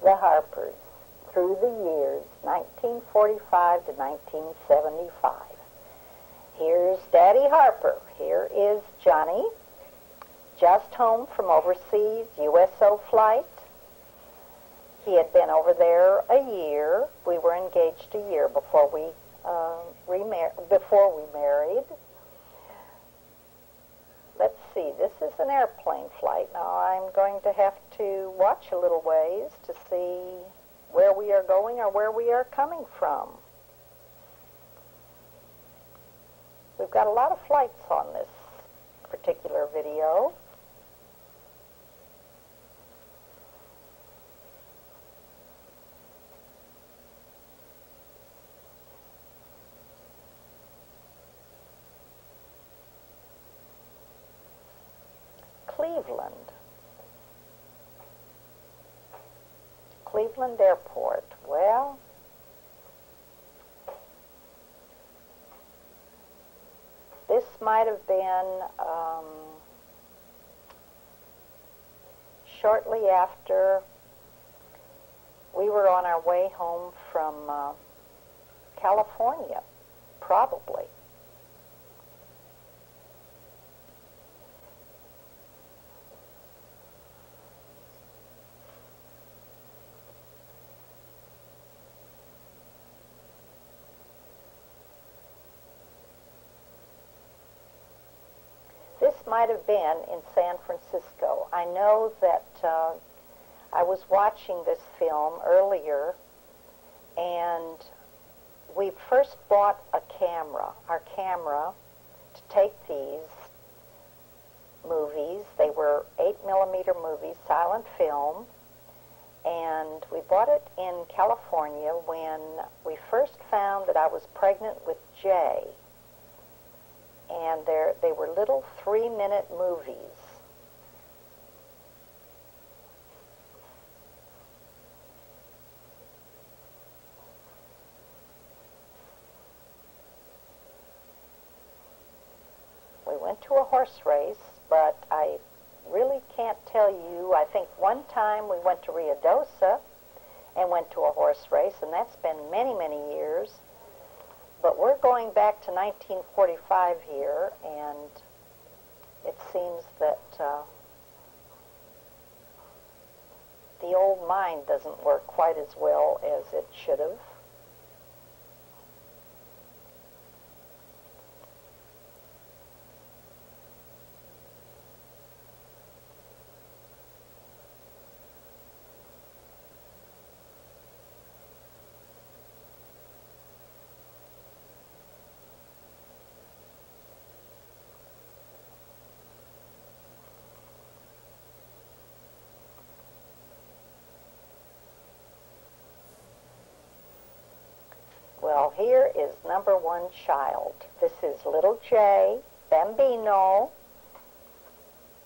the Harpers through the years 1945 to 1975. Here's Daddy Harper. Here is Johnny, just home from overseas USO flight. He had been over there a year. We were engaged a year before we married. Let's see, this is an airplane flight. Now I'm going to have to watch a little ways to see where we are going or where we are coming from. We've got a lot of flights on this particular video. Cleveland Airport. Well, this might have been shortly after we were on our way home from California, probably. This might have been in San Francisco. I know that I was watching this film earlier, and we first bought our camera, to take these movies. They were 8mm movies, silent film, and we bought it in California when we first found that I was pregnant with Jay. And they were little 3-minute movies. We went to a horse race, but I really can't tell you. I think one time we went to Ruidoso and went to a horse race, and that's been many, many years. But we're going back to 1945 here, and it seems that the old mind doesn't work quite as well as it should have. Well, here is number one child. This is little Jay Bambino,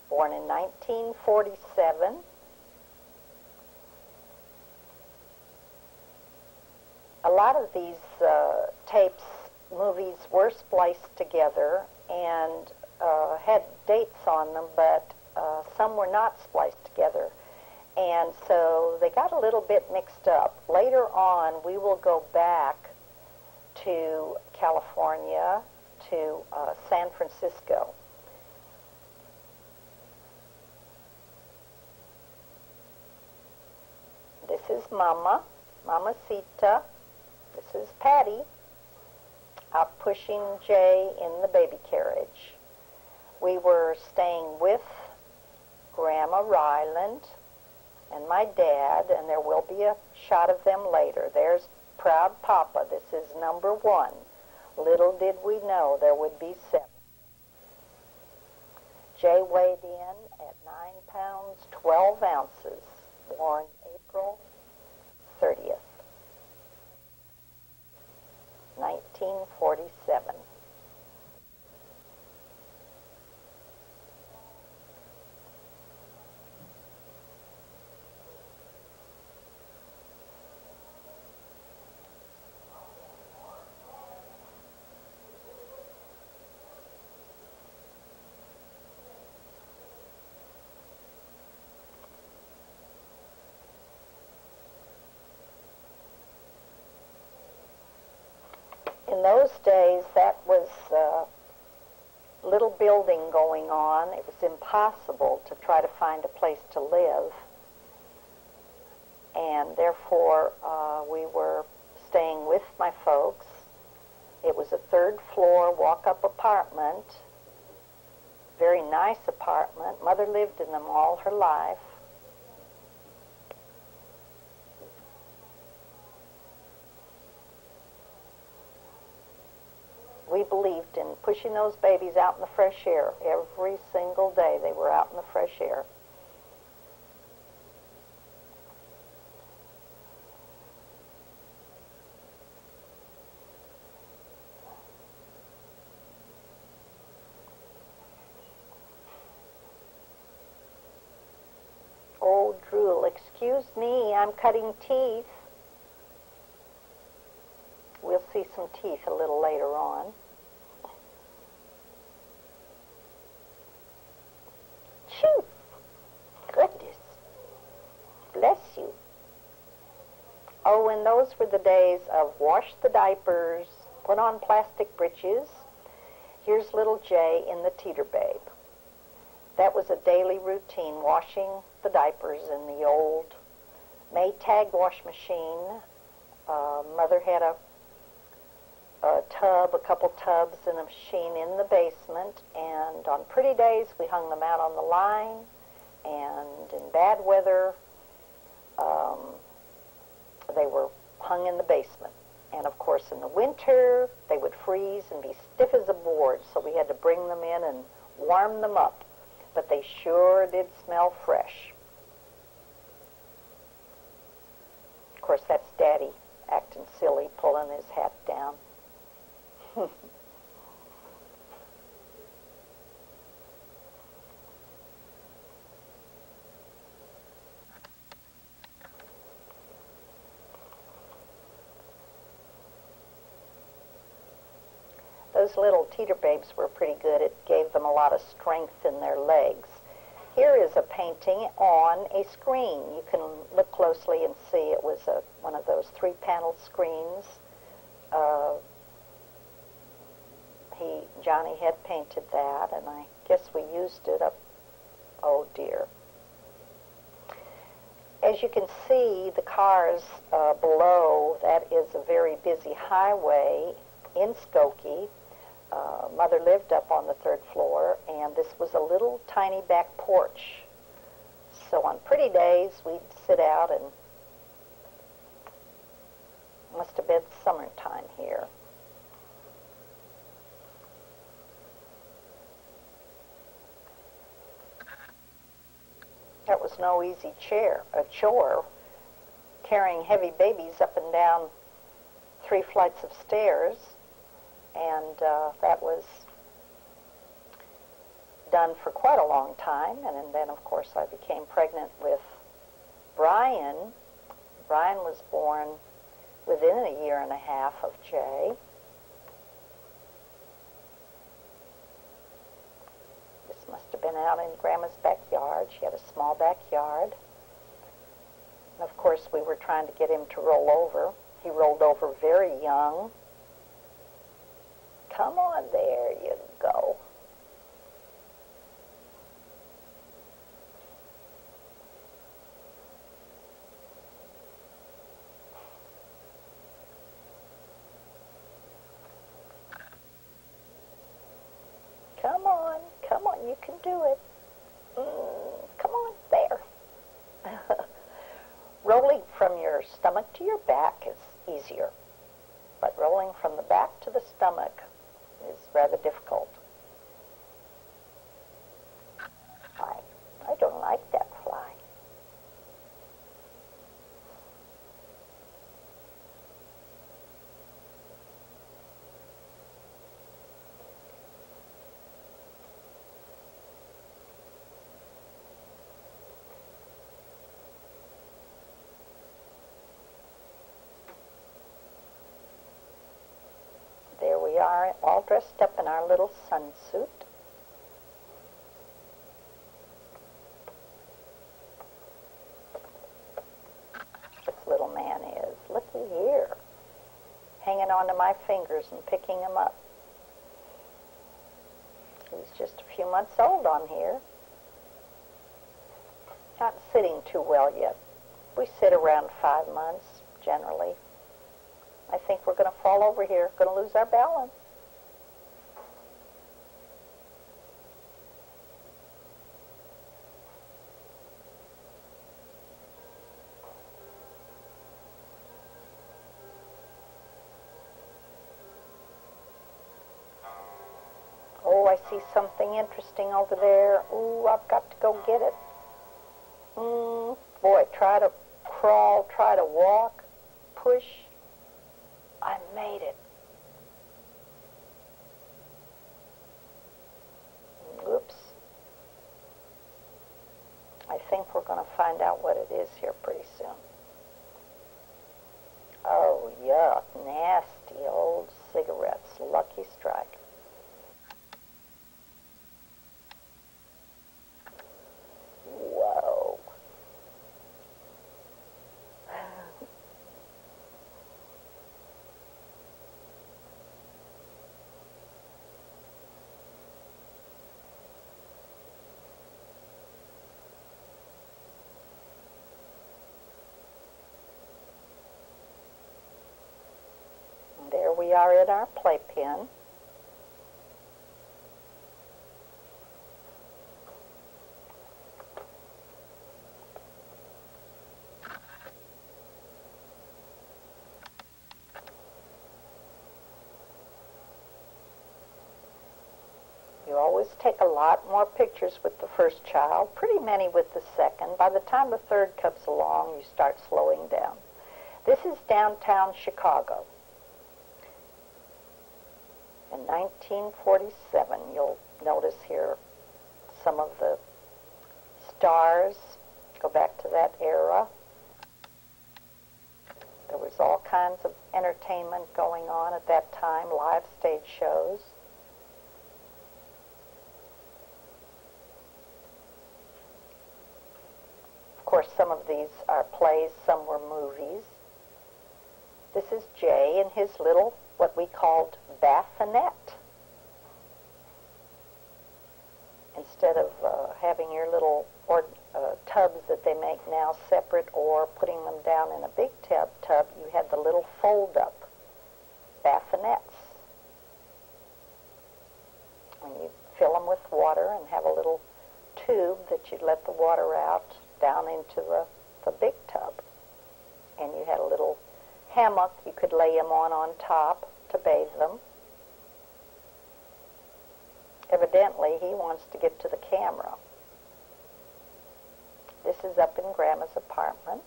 born in 1947. A lot of these movies were spliced together and had dates on them, but some were not spliced together. And so they got a little bit mixed up. Later on, we will go back to California, to San Francisco. This is Mamacita. This is Patty, out pushing Jay in the baby carriage. We were staying with Grandma Ryland and my dad, and there will be a shot of them later. There's Proud Papa. This is number one. Little did we know there would be 7. Jay weighed in at 9 pounds, 12 ounces, born April 30th, 1947. In those days, that was little building going on. It was impossible to try to find a place to live. And therefore, we were staying with my folks. It was a third floor walk-up apartment, very nice apartment. Mother lived in them all her life. We believed in pushing those babies out in the fresh air. Every single day they were out in the fresh air. Oh, drool, excuse me, I'm cutting teeth. We'll see some teeth a little later on. Phew! Goodness. Bless you. Oh, and those were the days of wash the diapers, put on plastic breeches. Here's little Jay in the teeter babe. That was a daily routine, washing the diapers in the old Maytag wash machine. Mother had a tub, a couple tubs in a machine in the basement, and on pretty days we hung them out on the line, and in bad weather they were hung in the basement. And of course in the winter they would freeze and be stiff as a board, so we had to bring them in and warm them up. But they sure did smell fresh. Of course, that's Daddy acting silly, pulling his hat down. Those little teeter babes were pretty good. It gave them a lot of strength in their legs. Here is a painting on a screen. You can look closely and see it was one of those 3-panel screens. Johnny had painted that, and I guess we used it up. Oh dear. As you can see, the cars below, that is a very busy highway in Skokie. Mother lived up on the 3rd floor, and this was a little tiny back porch. So on pretty days, we'd sit out, and it must have been summertime here. That was no easy chore, carrying heavy babies up and down 3 flights of stairs. And that was done for quite a long time. And then, of course, I became pregnant with Brian. Brian was born within a year and a half of Jay. This must have been out in Grandma's backyard. She had a small backyard. And, of course, we were trying to get him to roll over. He rolled over very young. Come on, there you go. Come on, you can do it. Come on, there. Rolling from your stomach to your back is easier, but rolling from the back to the stomach is rather difficult. I don't like that fly. There we are, all dressed up in our little sunsuit. This little man is, looky here, hanging onto my fingers and picking him up. He's just a few months old on here. Not sitting too well yet. We sit around 5 months, generally. I think we're going to fall over here, going to lose our balance. Oh, I see something interesting over there. Ooh, I've got to go get it. Boy, try to crawl, try to walk, push. I made it. Oops. I think we're going to find out what it is here pretty soon. Oh, yuck. Nasty old cigarettes. Lucky Strike. Whoa. There we are at our playpen. You always take a lot more pictures with the first child, pretty many with the second. By the time the third comes along, you start slowing down. This is downtown Chicago. In 1947, you'll notice here some of the stars go back to that era. There was all kinds of entertainment going on at that time, live stage shows. Of course, some of these are plays, some were movies. This is Jay and his little, what we called bassinet. Instead of having your little tubs that they make now separate or putting them down in a big tub, you had the little fold-up bassinets. And you fill them with water and have a little tube that you'd let the water out down into the big tub. And you had a little hammock you could lay them on top to bathe them. Evidently, he wants to get to the camera. This is up in Grandma's apartment.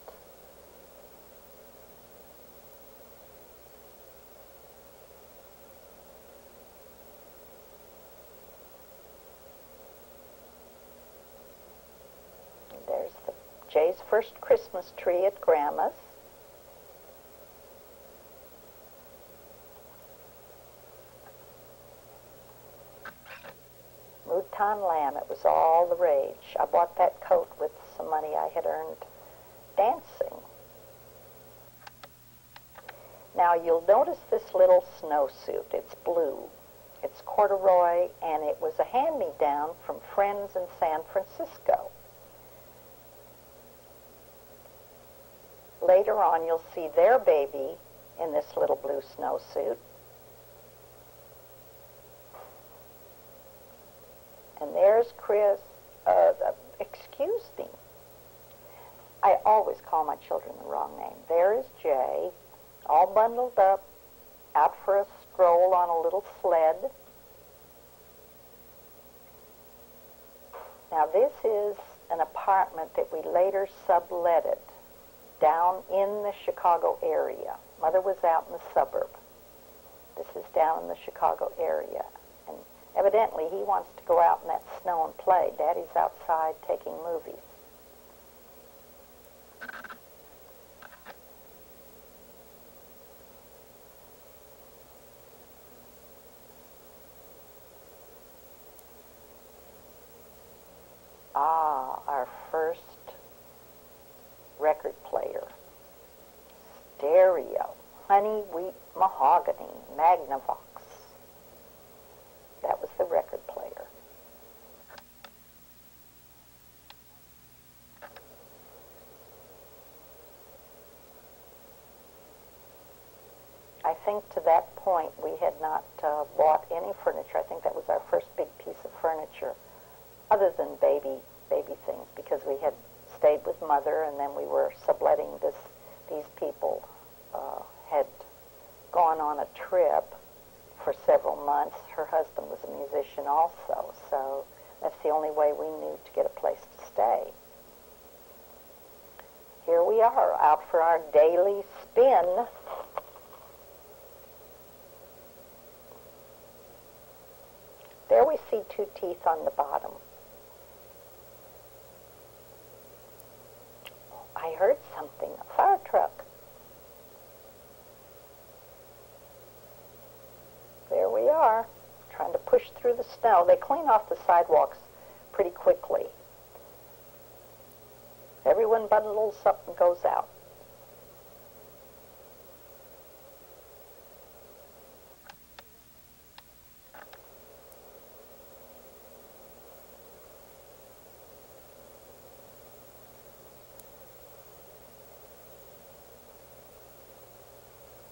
And there's Jay's first Christmas tree at Grandma's. Mouton lamb, it was all the rage. I bought that coat with some money I had earned dancing. Now you'll notice this little snowsuit. It's blue. It's corduroy, and it was a hand-me-down from friends in San Francisco. Later on, you'll see their baby in this little blue snowsuit. And there's Chris. Excuse me. I always call my children the wrong name. There is Jay, all bundled up, out for a stroll on a little sled. Now this is an apartment that we later subletted down in the Chicago area. Mother was out in the suburb. This is down in the Chicago area. And evidently he wants to go out in that snow and play. Daddy's outside taking movies. Ah, our first record player. Stereo. Honey Wheat Mahogany. mahogany, Magnavox. That was the record player. I think to that point we had not bought any furniture. I think that was our first big piece of furniture, other than baby things, because we had stayed with Mother, and then we were subletting this. These people had gone on a trip for several months. Her husband was a musician also, so that's the only way we knew to get a place to stay. Here we are, out for our daily spin. There we see two teeth on the bottom. I heard something, a fire truck. There we are, trying to push through the snow. They clean off the sidewalks pretty quickly. Everyone bundles up and goes out.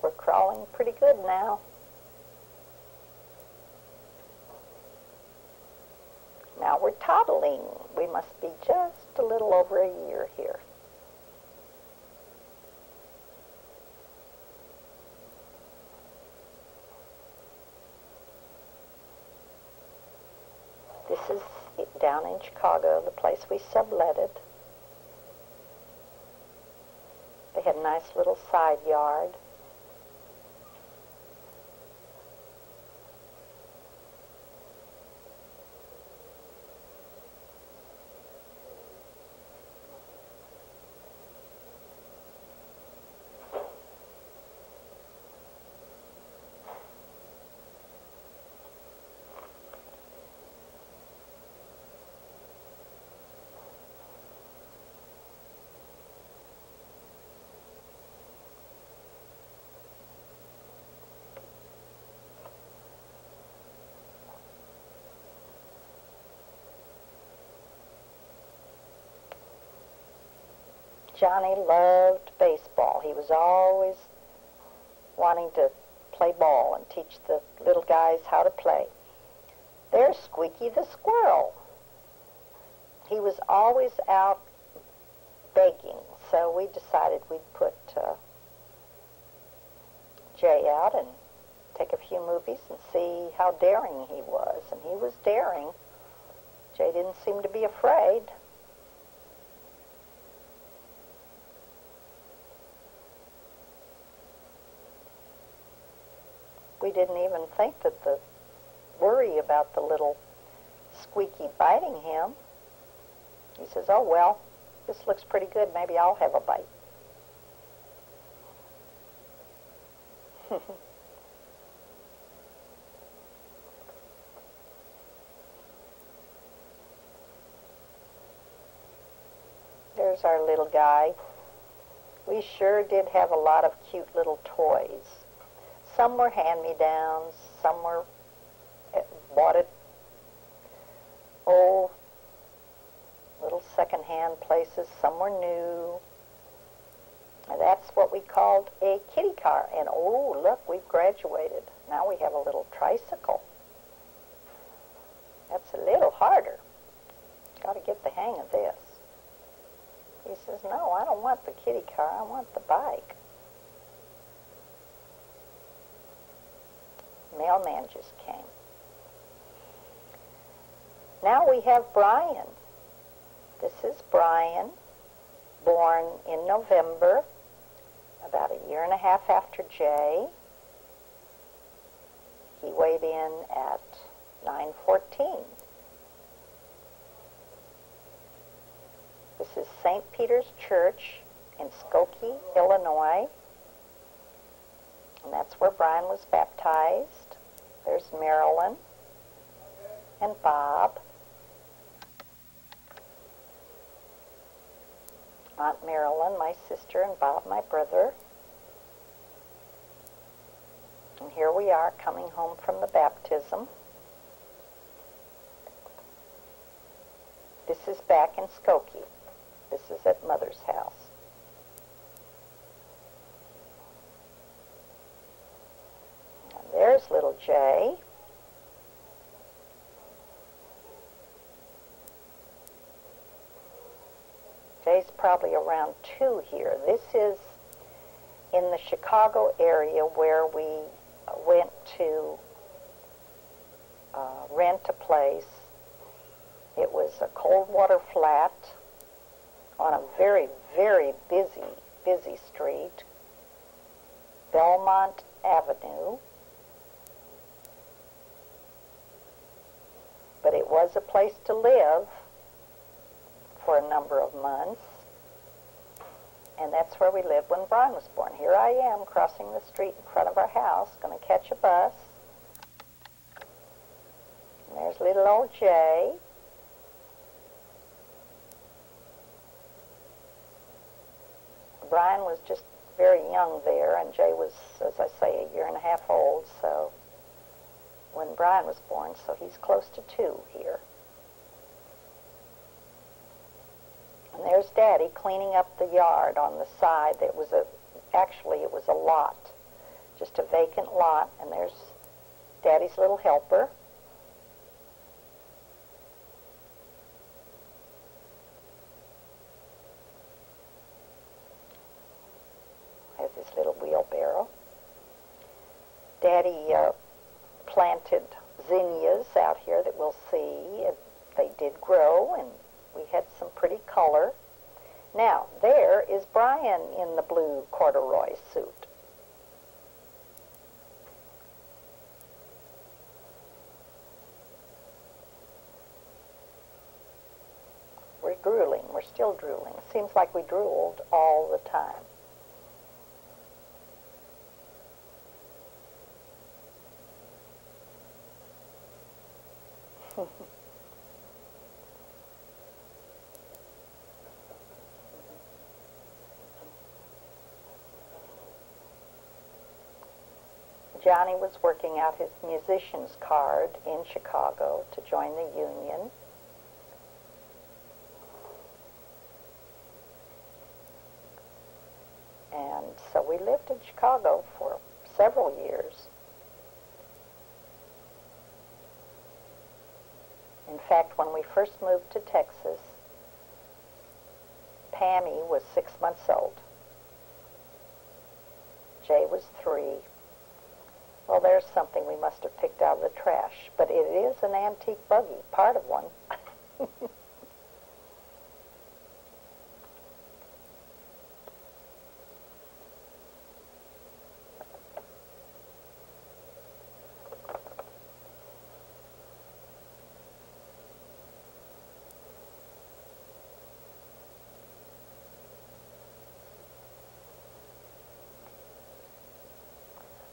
We're crawling pretty good now. Now we're toddling. We must be just a little over a year here. This is down in Chicago, the place we subletted. They had a nice little side yard. Johnny loved baseball. He was always wanting to play ball and teach the little guys how to play. There's Squeaky the squirrel. He was always out begging, so we decided we'd put Jay out and take a few movies and see how daring he was. And he was daring. Jay didn't seem to be afraid. We didn't even think that the worry about the little Squeaky biting him. He says, oh, well, this looks pretty good. Maybe I'll have a bite. There's our little guy. We sure did have a lot of cute little toys. Some were hand-me-downs, some were bought at old little second-hand places, some were new. And that's what we called a kitty car. And oh, look, we've graduated. Now we have a little tricycle. That's a little harder. Got to get the hang of this. He says, no, I don't want the kitty car, I want the bike. Mailman just came. Now we have Brian. This is Brian, born in November, about a year and a half after Jay. He weighed in at 914. This is St. Peter's Church in Skokie, Illinois. And that's where Brian was baptized. There's Marilyn and Bob. Aunt Marilyn, my sister, and Bob, my brother. And here we are coming home from the baptism. This is back in Skokie. This is at Mother's house. And there's little Jay. Jay's probably around 2 here. This is in the Chicago area where we went to rent a place. It was a cold water flat on a very, very busy street, Belmont Avenue. But it was a place to live for a number of months. And that's where we lived when Brian was born. Here I am crossing the street in front of our house, going to catch a bus. And there's little old Jay. Brian was just very young there, and Jay was, as I say, 1.5 years old, so when Brian was born, so he's close to 2 here. And there's Daddy cleaning up the yard on the side. Actually, it was a lot, just a vacant lot, and there's Daddy's little helper. Has his little wheelbarrow. Daddy planted zinnias out here that we'll see. They did grow, and we had some pretty color. Now, there is Brian in the blue corduroy suit. We're drooling. We're still drooling. Seems like we drooled all the time. Johnny was working out his musician's card in Chicago to join the union. And so we lived in Chicago for several years. In fact, when we first moved to Texas, Pammy was 6 months old. Jay was 3. Well, there's something we must have picked out of the trash, but it is an antique buggy, part of one.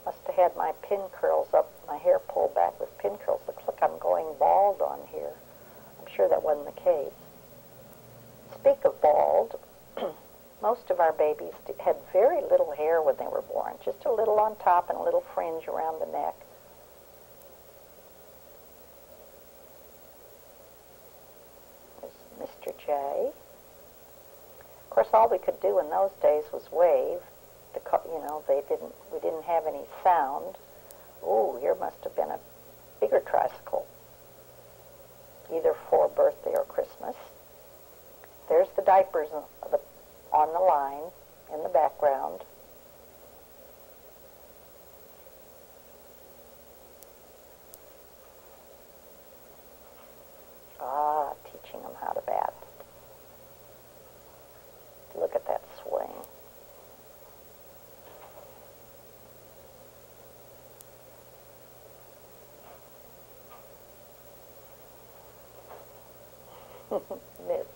Must have had my pin curls up, my hair pulled back with pin curls. Looks like I'm going bald on here. I'm sure that wasn't the case. Speak of bald, most of our babies had very little hair when they were born, just a little on top and a little fringe around the neck. There's Mr. J. Of course, all we could do in those days was wave. We didn't have any sound. Ooh, here must have been a bigger tricycle, either for birthday or Christmas. There's the diapers on the line in the background. Ah, teaching them how to bat. Look at that swing. Missed.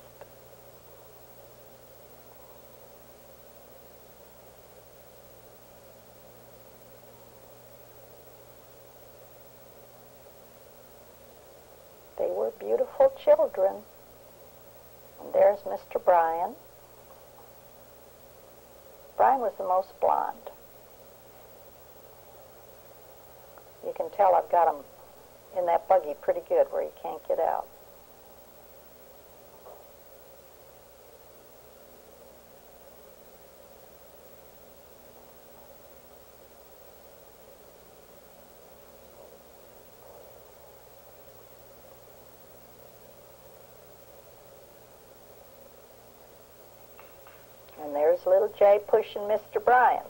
They were beautiful children. And there's Mr. Brian. Brian was the most blonde. You can tell I've got him in that buggy pretty good where he can't get out. And there's little Jay pushing Mr. Brian.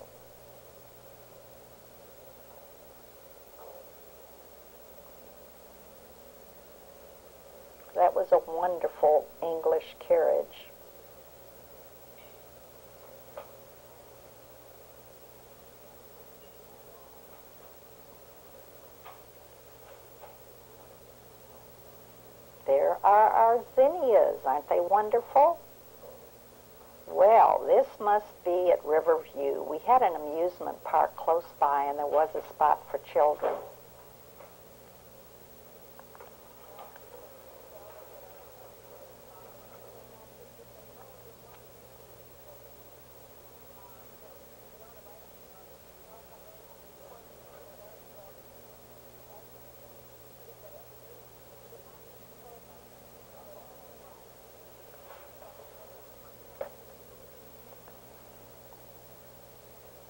That was a wonderful English carriage. There are our zinnias. Aren't they wonderful? Well, this must be at Riverview. We had an amusement park close by, and there was a spot for children.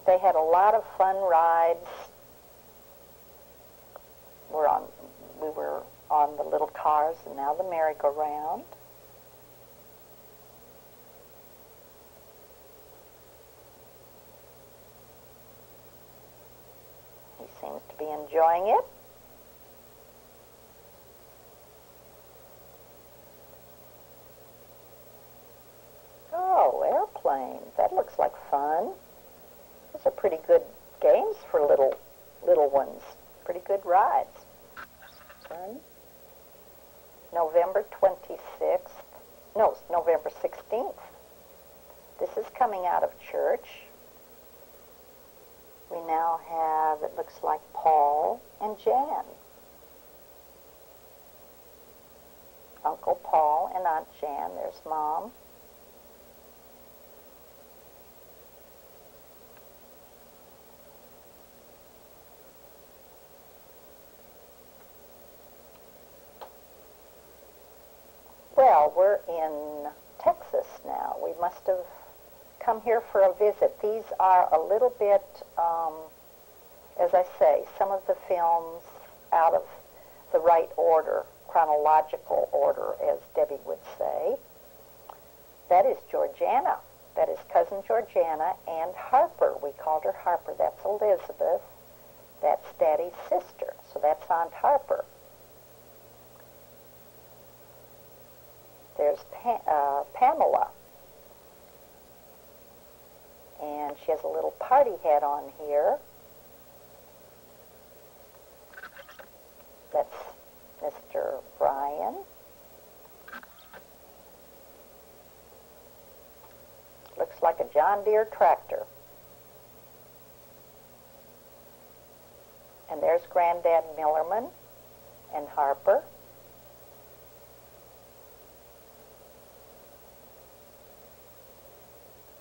They had a lot of fun rides. We were on the little cars, and now the merry-go-round. He seems to be enjoying it. Oh, airplanes. That looks like fun. Those are pretty good games for little ones. Pretty good rides. November 26th. No, November 16th. This is coming out of church. We now have, it looks like, Paul and Jan. Uncle Paul and Aunt Jan. There's Mom. Well, we're in Texas now. We must have come here for a visit. These are a little bit, as I say, some of the films out of the right order, chronological order, as Debbie would say. That is Georgiana. That is Cousin Georgiana and Harper. We called her Harper. That's Elizabeth. That's Daddy's sister. So that's Aunt Harper. There's Pamela, and she has a little party hat on here. That's Mr. Brian. Looks like a John Deere tractor. And there's Granddad Millerman and Harper.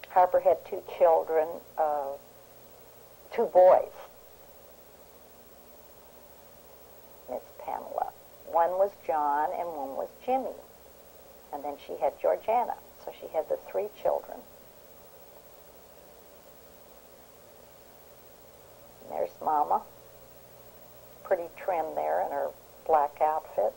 Harper had two children, two boys. Miss Pamela. One was John and one was Jimmy. And then she had Georgiana. So she had the three children. And there's Mama. Pretty trim there in her black outfit.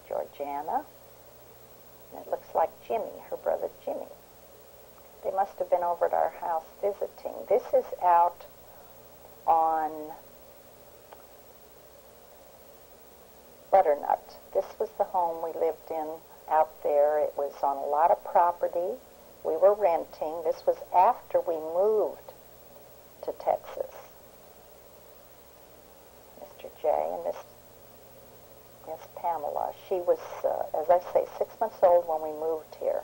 Georgiana, and it looks like Jimmy, her brother Jimmy. They must have been over at our house visiting. This is out on Butternut. This was the home we lived in out there. It was on a lot of property. We were renting. This was after we moved to Texas. Mr. J and Miss Pamela. She was, as I say, 6 months old when we moved here.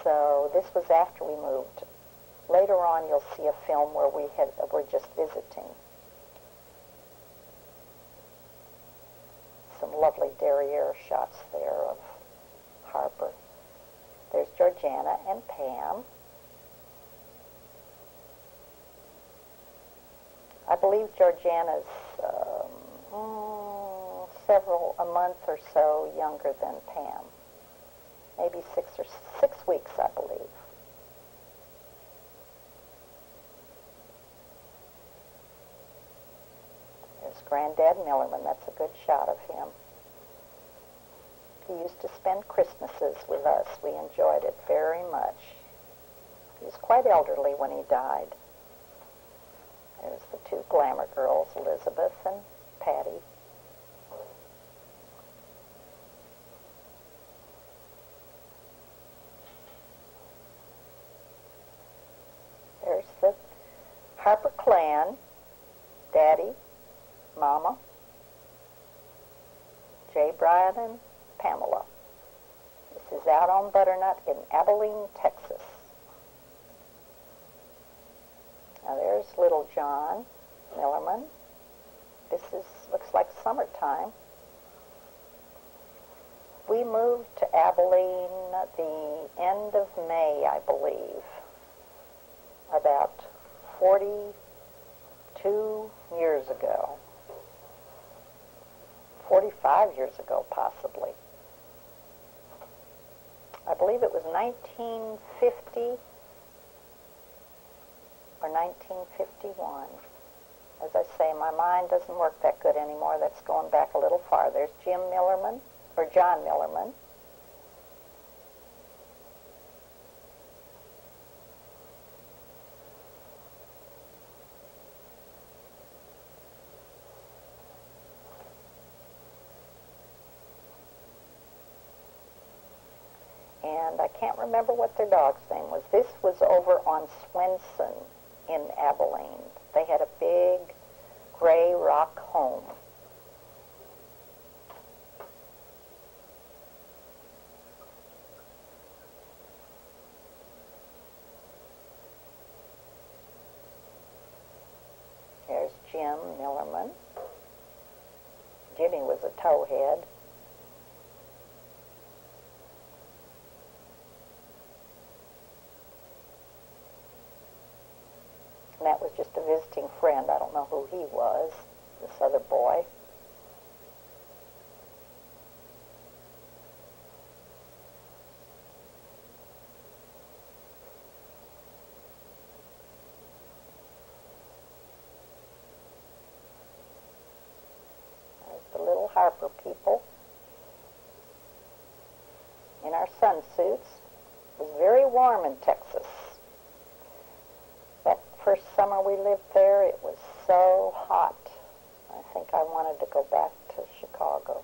So this was after we moved. Later on, you'll see a film where we're just visiting. are shots there of Harper. There's Georgiana and Pam. I believe Georgiana's a month or so younger than Pam. Maybe 6 weeks, I believe. There's Granddad Millerman. That's a good shot of him. He used to spend Christmases with us. We enjoyed it very much. He was quite elderly when he died. There's the two glamour girls, Elizabeth and Patty. There's the Harper clan, Daddy, Mama, Jay, Brian, and Pamela. This is out on Butternut in Abilene, Texas. Now there's little John Millerman. Looks like summertime. We moved to Abilene at the end of May, I believe, about 42 years ago. 45 years ago, possibly. I believe it was 1950 or 1951. As I say, my mind doesn't work that good anymore. That's going back a little far. There's Jim Millerman, or John Millerman. And I can't remember what their dog's name was. This was over on Swenson in Abilene. They had a big gray rock home. There's Jim Millerman. Jimmy was a towhead. And that was just a visiting friend. I don't know who he was, this other boy. There's the little Harper people in our sunsuits. It was very warm in Texas. First summer we lived there, it was so hot. I think I wanted to go back to Chicago.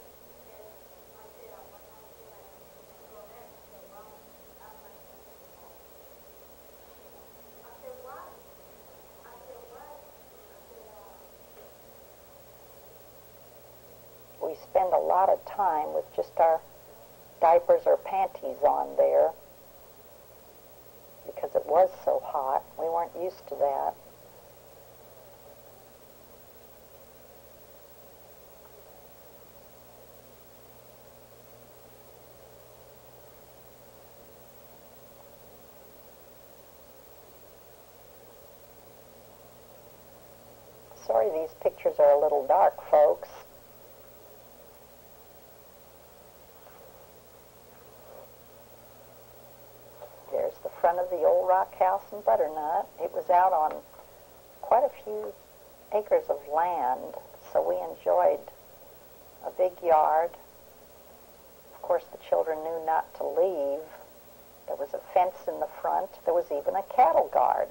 We spend a lot of time with just our diapers or panties on there, because it was so hot. We weren't used to that. Sorry, these pictures are a little dark, folks. There's the front of the old rock house in Butternut. It was out on quite a few acres of land, so we enjoyed a big yard. Of course, the children knew not to leave. There was a fence in the front. There was even a cattle guard.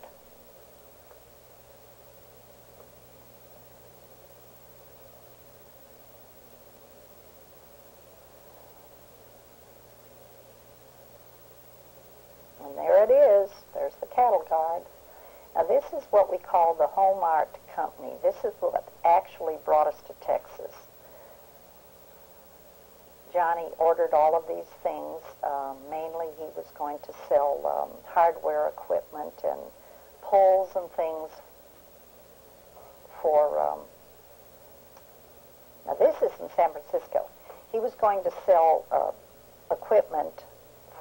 And there it is. There's the cattle guard. Now this is what we call the Home Art Company. This is what actually brought us to Texas. Johnny ordered all of these things. Mainly he was going to sell hardware equipment and poles and things for... now this is in San Francisco. he was going to sell equipment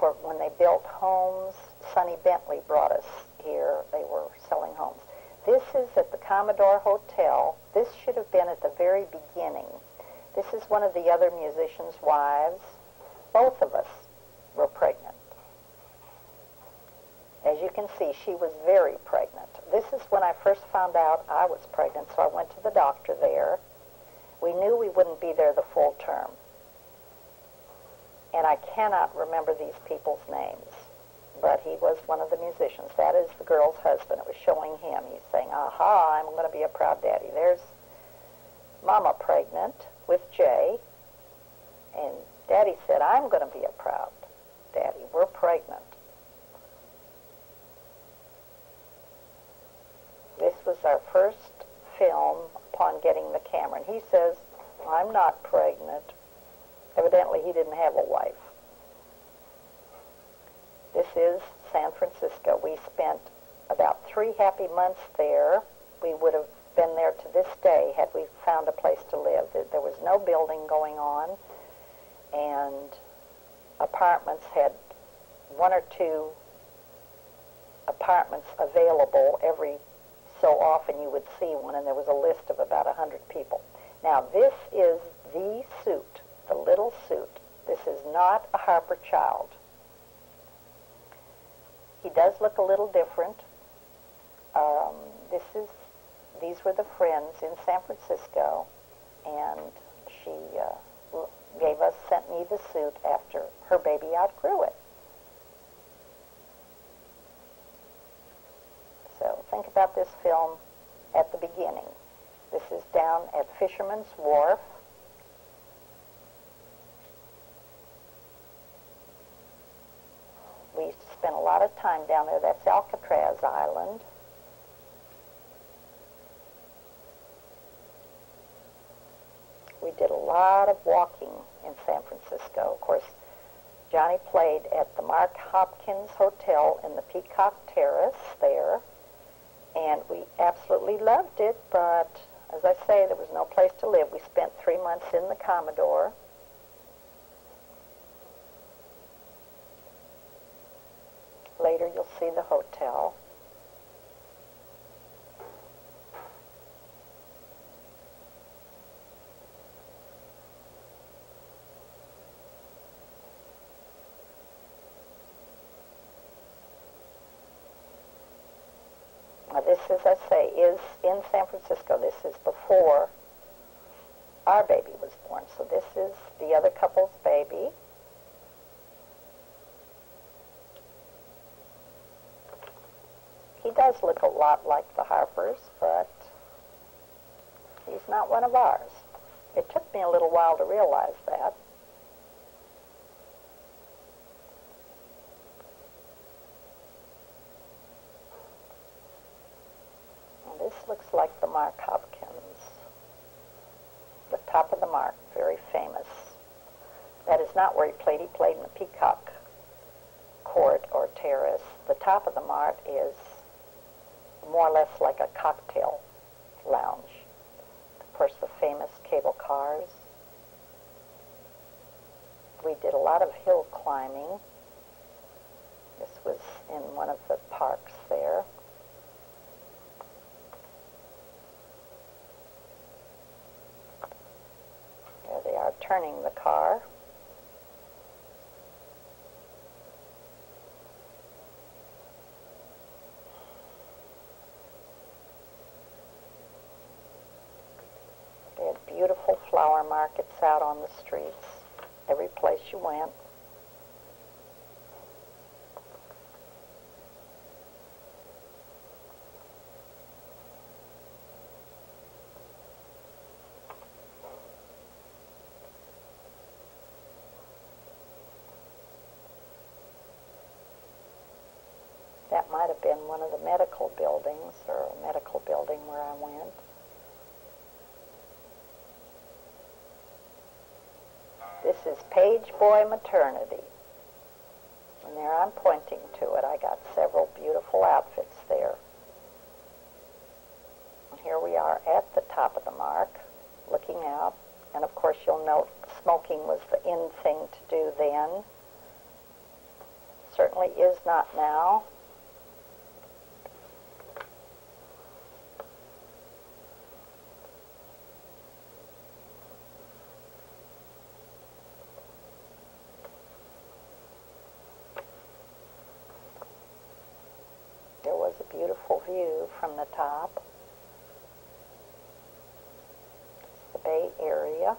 for when they built homes. Sonny Bentley brought us here. They were selling homes. This is at the Commodore Hotel. This should have been at the very beginning. This is one of the other musicians' wives. Both of us were pregnant. As you can see, she was very pregnant. This is when I first found out I was pregnant, so I went to the doctor there. We knew we wouldn't be there the full term. And I cannot remember these people's names, but he was one of the musicians. That is the girl's husband. It was showing him. He's saying, aha, I'm going to be a proud daddy. There's Mama pregnant with Jay, and Daddy said, I'm going to be a proud daddy. We're pregnant. This was our first film upon getting the camera. And he says, I'm not pregnant. Evidently, he didn't have a wife. This is San Francisco. We spent about 3 happy months there. We would have been there to this day had we found a place to live. There was no building going on, and apartments had 1 or 2 apartments available every so often you would see one, and there was a list of about 100 people. Now, this is the suit, the little suit. This is not a Harper child. He does look a little different. These were the friends in San Francisco, and she sent me the suit after her baby outgrew it. So think about this film at the beginning. This is down at Fisherman's Wharf. We spent a lot of time down there. That's Alcatraz Island. We did a lot of walking in San Francisco. Of course, Johnny played at the Mark Hopkins Hotel in the Peacock Terrace there, and we absolutely loved it, but as I say, there was no place to live. We spent 3 months in the Commodore. Later, you'll see the hotel. Now, this, as I say, is in San Francisco. This is before our baby was born. So this is the other couple's baby. He does look a lot like the Harpers, but he's not one of ours. It took me a little while to realize that. This looks like the Mark Hopkins. The top of the Mark, very famous. That is not where he played. He played in the Peacock Court or Terrace. The top of the Mark is more or less like a cocktail lounge. Of course, the famous cable cars. We did a lot of hill climbing. This was in one of the parks there. There they are turning the car. They had beautiful flower markets out on the streets, every place you went. That might have been one of the medical buildings, or a medical building where I went. This is Page Boy Maternity. And there I'm pointing to it. I got several beautiful outfits there. And here we are at the top of the Mark, looking out. And of course you'll note smoking was the in thing to do then. Certainly is not now. There was a beautiful view from the top. The Bay Area.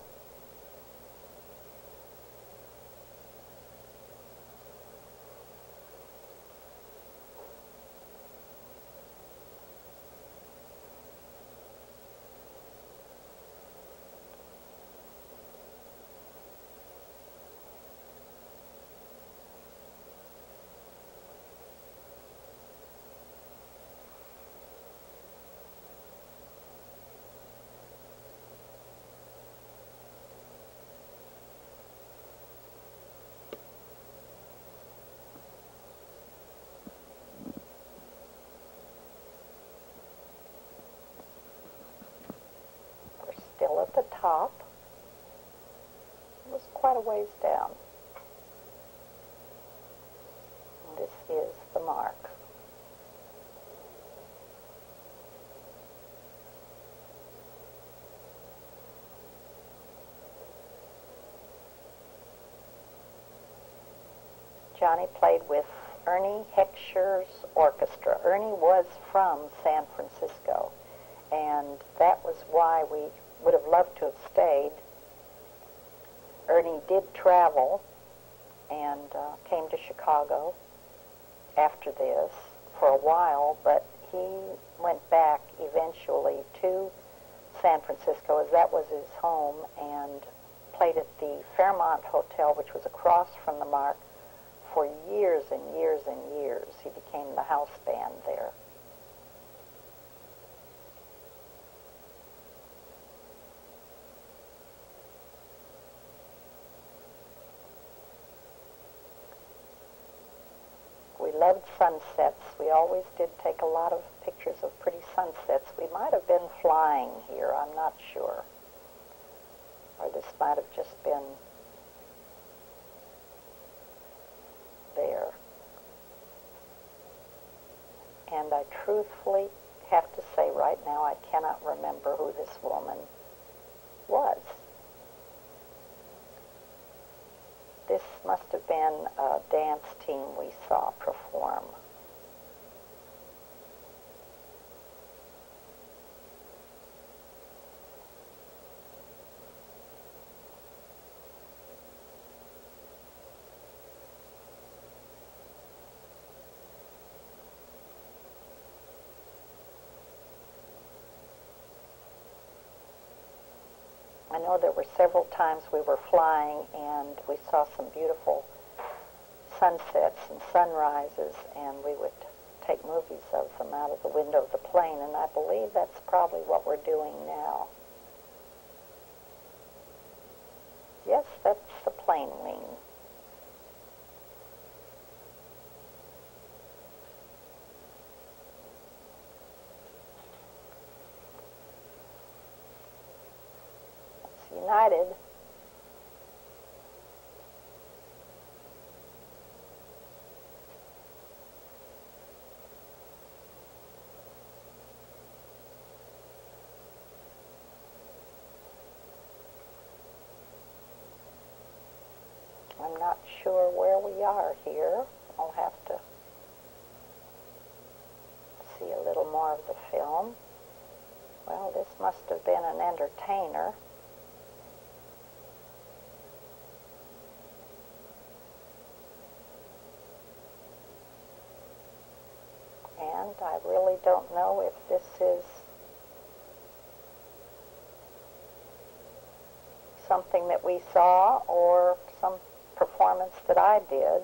Still at the top. It was quite a ways down. And this is the mark. Johnny played with Ernie Heckscher's orchestra. Ernie was from San Francisco, and that was why we would have loved to have stayed. Ernie did travel and came to Chicago after this for a while, but he went back eventually to San Francisco, as that was his home, and played at the Fairmont Hotel, which was across from the Mark, for years and years and years. He became the house band there. We loved sunsets. We always did take a lot of pictures of pretty sunsets. We might have been flying here, I'm not sure. Or this might have just been there. And I truthfully have to say right now I cannot remember who this woman was. This must have been a dance team we saw perform. I know there were several times we were flying and we saw some beautiful sunsets and sunrises, and we would take movies of them out of the window of the plane, and I believe that's probably what we're doing now. Yes, that's the plane wing. United. I'm not sure where we are here. I'll have to see a little more of the film. Well, this must have been an entertainer. And I really don't know if this is something that we saw or some performance that I did.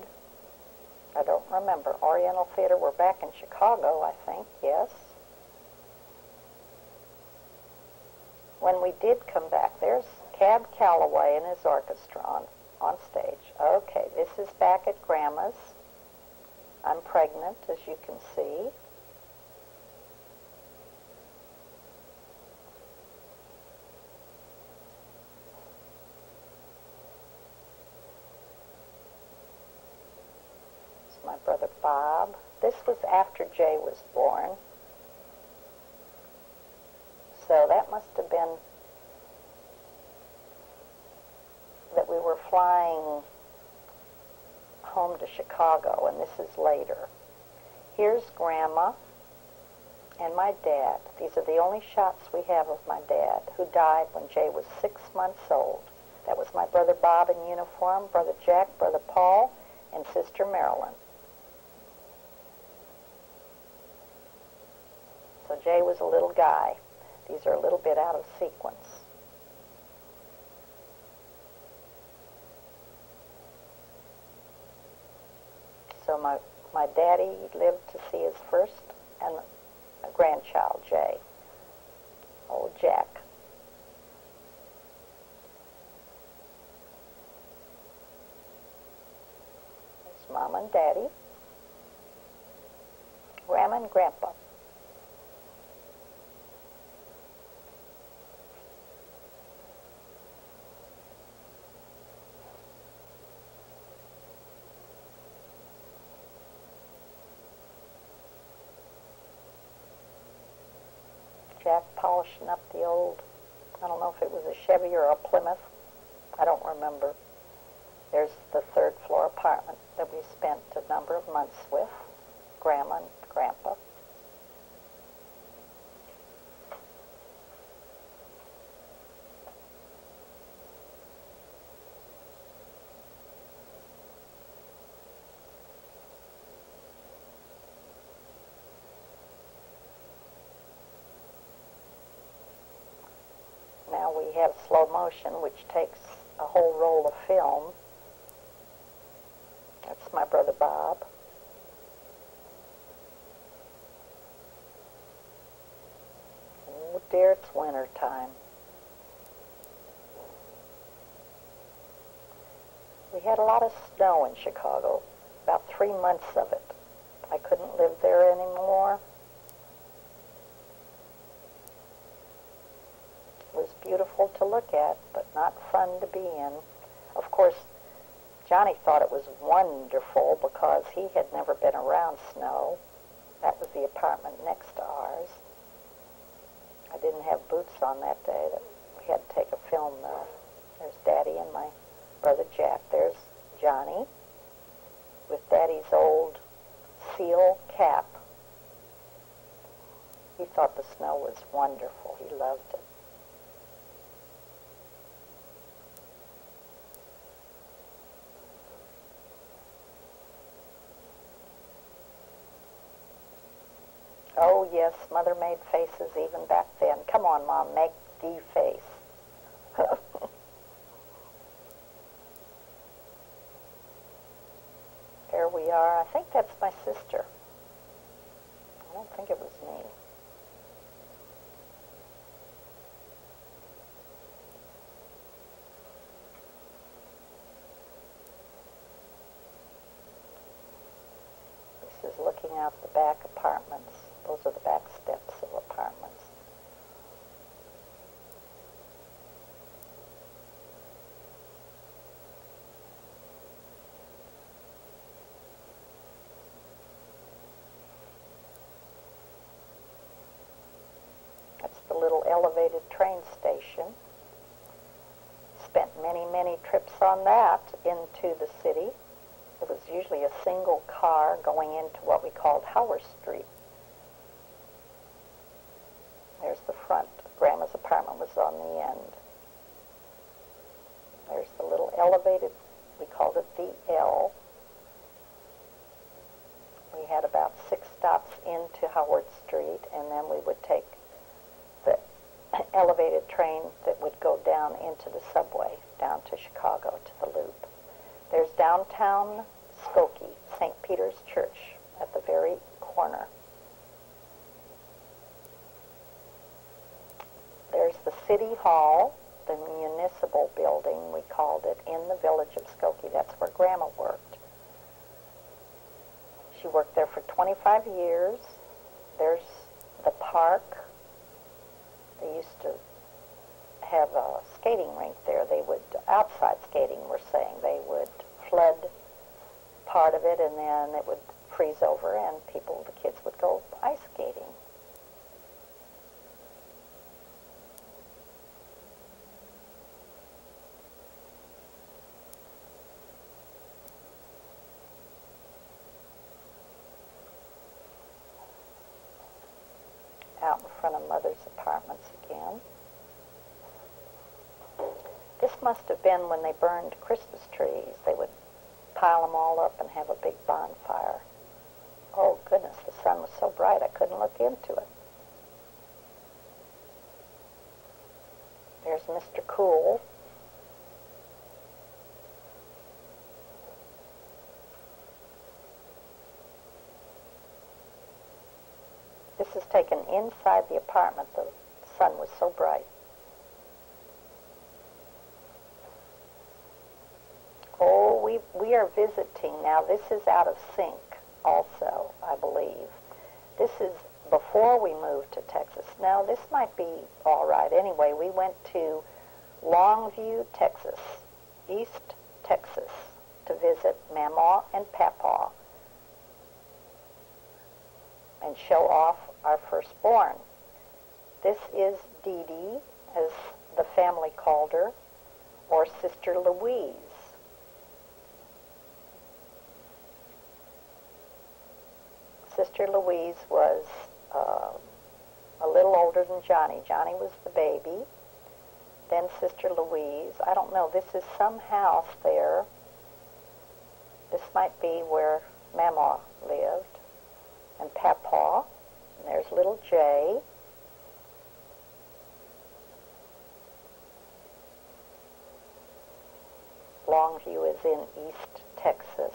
I don't remember. Oriental Theater, we're back in Chicago, I think, yes. When we did come back, there's Cab Calloway and his orchestra on stage. Okay, this is back at Grandma's. I'm pregnant, as you can see. this was after Jay was born. So that must have been that we were flying home to Chicago, and this is later. Here's Grandma and my dad. These are the only shots we have of my dad, who died when Jay was 6 months old. That was my brother Bob in uniform, brother Jack, brother Paul, and sister Marilyn. So Jay was a little guy. These are a little bit out of sequence. So my daddy lived to see his first and a grandchild, Jay. Old Jack. There's Mom and Daddy. Grandma and Grandpa. Jack polishing up the old, I don't know if it was a Chevy or a Plymouth. I don't remember. There's the third floor apartment that we spent a number of months with, Grandma and Grandpa. Now we have slow motion, which takes a whole roll of film. That's my brother Bob. Oh dear, it's winter time. We had a lot of snow in Chicago, about 3 months of it. I couldn't live there anymore. It was beautiful to look at, but not fun to be in. Of course, Johnny thought it was wonderful because he had never been around snow. That was the apartment next to ours. I didn't have boots on that day. We had to take a film, though. There's Daddy and my brother Jack. There's Johnny with Daddy's old seal cap. He thought the snow was wonderful. He loved it. Oh, yes, Mother made faces even back then. Come on, Mom, make the face. There we are. I think that's my sister. I don't think it was me. This is looking out the back apartments. Those are the back steps of apartments. That's the little elevated train station. Spent many, many trips on that into the city. It was usually a single car going into what we called Howard Street. There's the front. Grandma's apartment was on the end. There's the little elevated, we called it the L. We had about 6 stops into Howard Street, and then we would take the elevated train that would go down into the subway, down to Chicago, to the Loop. There's downtown Skokie, St. Peter's Church, at the very corner. There's the City Hall, the municipal building, we called it, in the village of Skokie. That's where Grandma worked. She worked there for 25 years. There's the park. They used to have a skating rink there. They would, outside skating, we're saying, they would flood part of it, and then it would freeze over and the kids would go ice skating. Out in front of Mother's apartments again. This must have been when they burned Christmas trees. They would pile them all up and have a big bonfire. Oh, goodness, the sun was so bright I couldn't look into it. There's Mr. Cool. This is taken inside the apartment. The sun was so bright. Oh, we are visiting now. This is out of sync also, I believe. This is before we moved to Texas. Now, this might be all right. Anyway, we went to Longview, Texas, East Texas, to visit Mamaw and Papaw and show off our firstborn. This is Dee Dee, as the family called her, or Sister Louise. Sister Louise was a little older than Johnny. Johnny was the baby. Then Sister Louise. I don't know. This is some house there. This might be where Mama lived. And Papaw. And there's little Jay. Longview is in East Texas.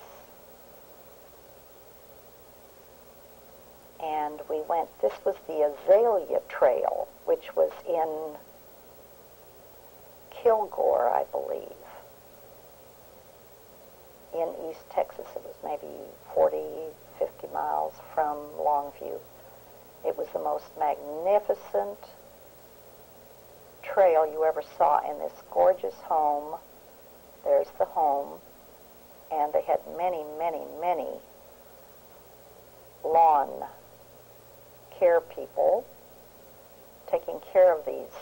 And we went, this was the Azalea Trail, which was in Kilgore, I believe. In East Texas. It was maybe 40, 50 miles from Longview. It was the most magnificent trail you ever saw in this gorgeous home. There's the home. And they had many, many, many lawn care people taking care of these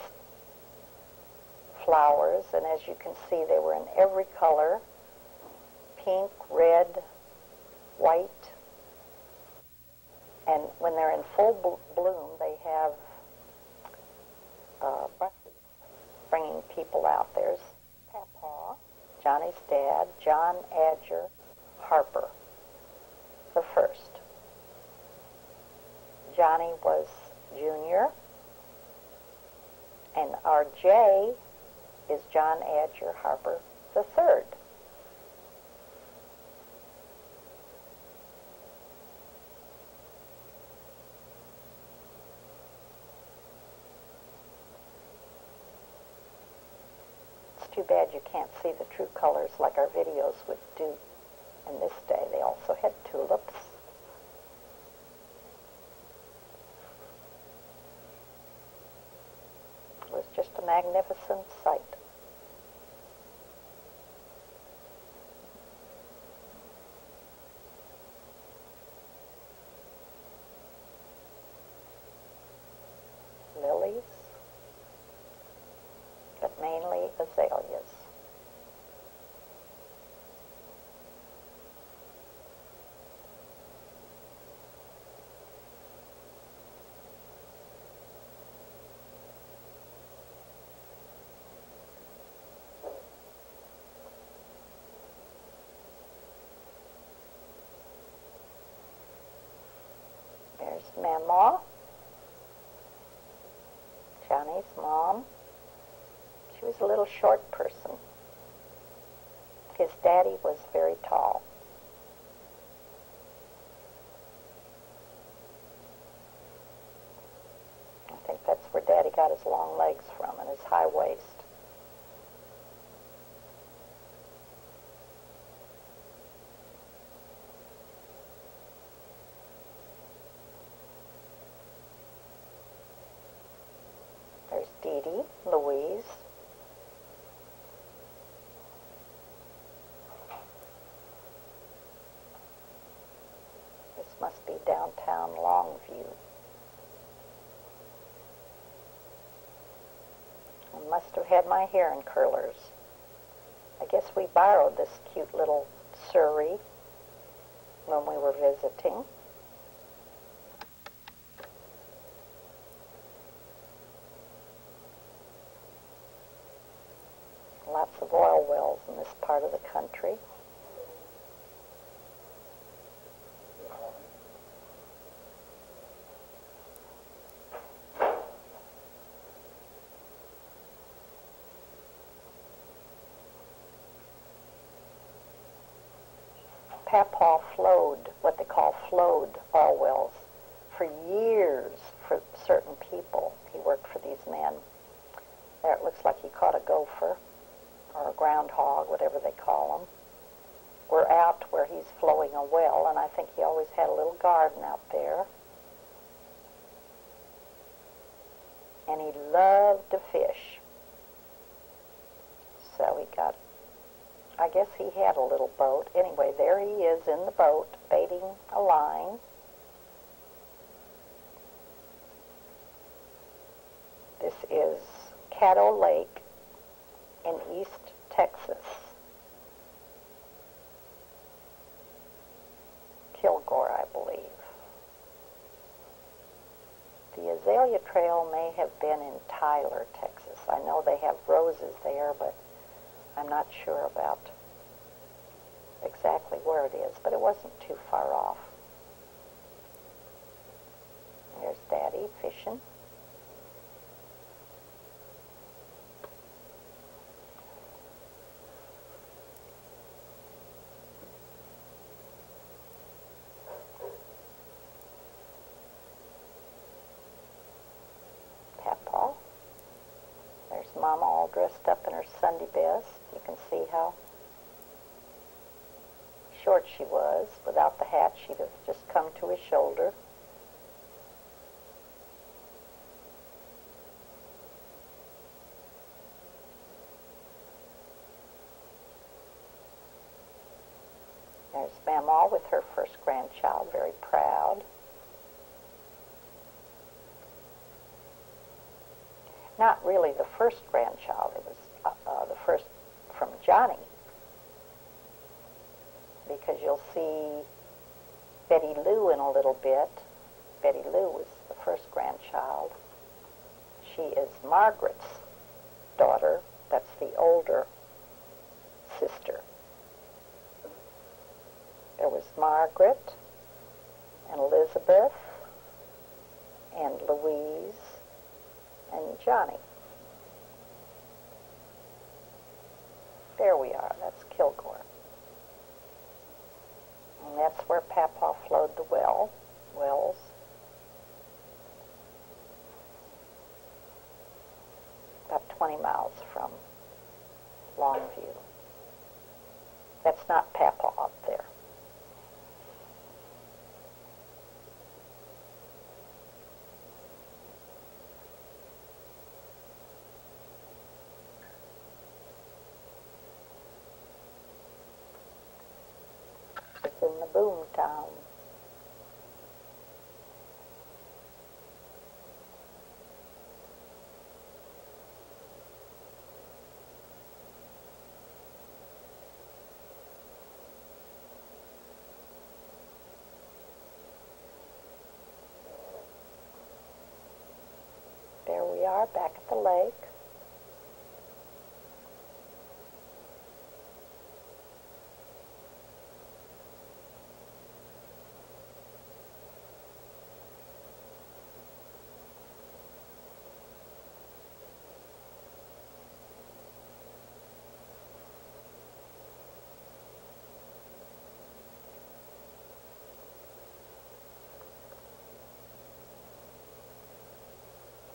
flowers. And as you can see, they were in every color. Pink, red, white. And when they're in full bloom, they have buses bringing people out. There's Papaw, Johnny's dad, John Adger Harper, the first. Johnny was junior, and our J is John Adger Harper the third. It's too bad you can't see the true colors like our videos would do in this day. They also had tulips. It was just a magnificent sight. Lilies, but mainly azaleas. There's Mamaw, Johnny's mom. She was a little short person. His daddy was very tall. I think that's where Daddy got his long legs from and his high waist. There's Dee Dee, Louise. must have had my hair in curlers. I guess we borrowed this cute little surrey when we were visiting. Lots of oil wells in this part of the country. Papaw flowed, what they call flowed oil wells, for years for certain people. He worked for these men. There it looks like he caught a gopher or a groundhog, whatever they call them. We're out where he's flowing a well, and I think he always had a little garden out there. And he loved to fish. So he got, I guess he had a little boat. Anyway, there he is in the boat, baiting a line. This is Caddo Lake in East Texas. Kilgore, I believe. The Azalea Trail may have been in Tyler, Texas. I know they have roses there, but I'm not sure about exactly where it is, but it wasn't too far off. There's Daddy fishing. Papaw. There's Mama all dressed up in her Sunday best. You can see how short she was. Without the hat, she'd have just come to his shoulder. There's Mama with her first grandchild, very proud. Not really the first grandchild. It was the first from Johnny. Because you'll see Betty Lou in a little bit. Betty Lou was the first grandchild. She is Margaret's daughter. That's the older sister. There was Margaret and Elizabeth and Louise and Johnny. There we are. That's Kilgore. And that's where Papaw flowed the wells. About 20 miles from Longview. That's not Papaw up there. It's in the boom town. There we are, back at the lake.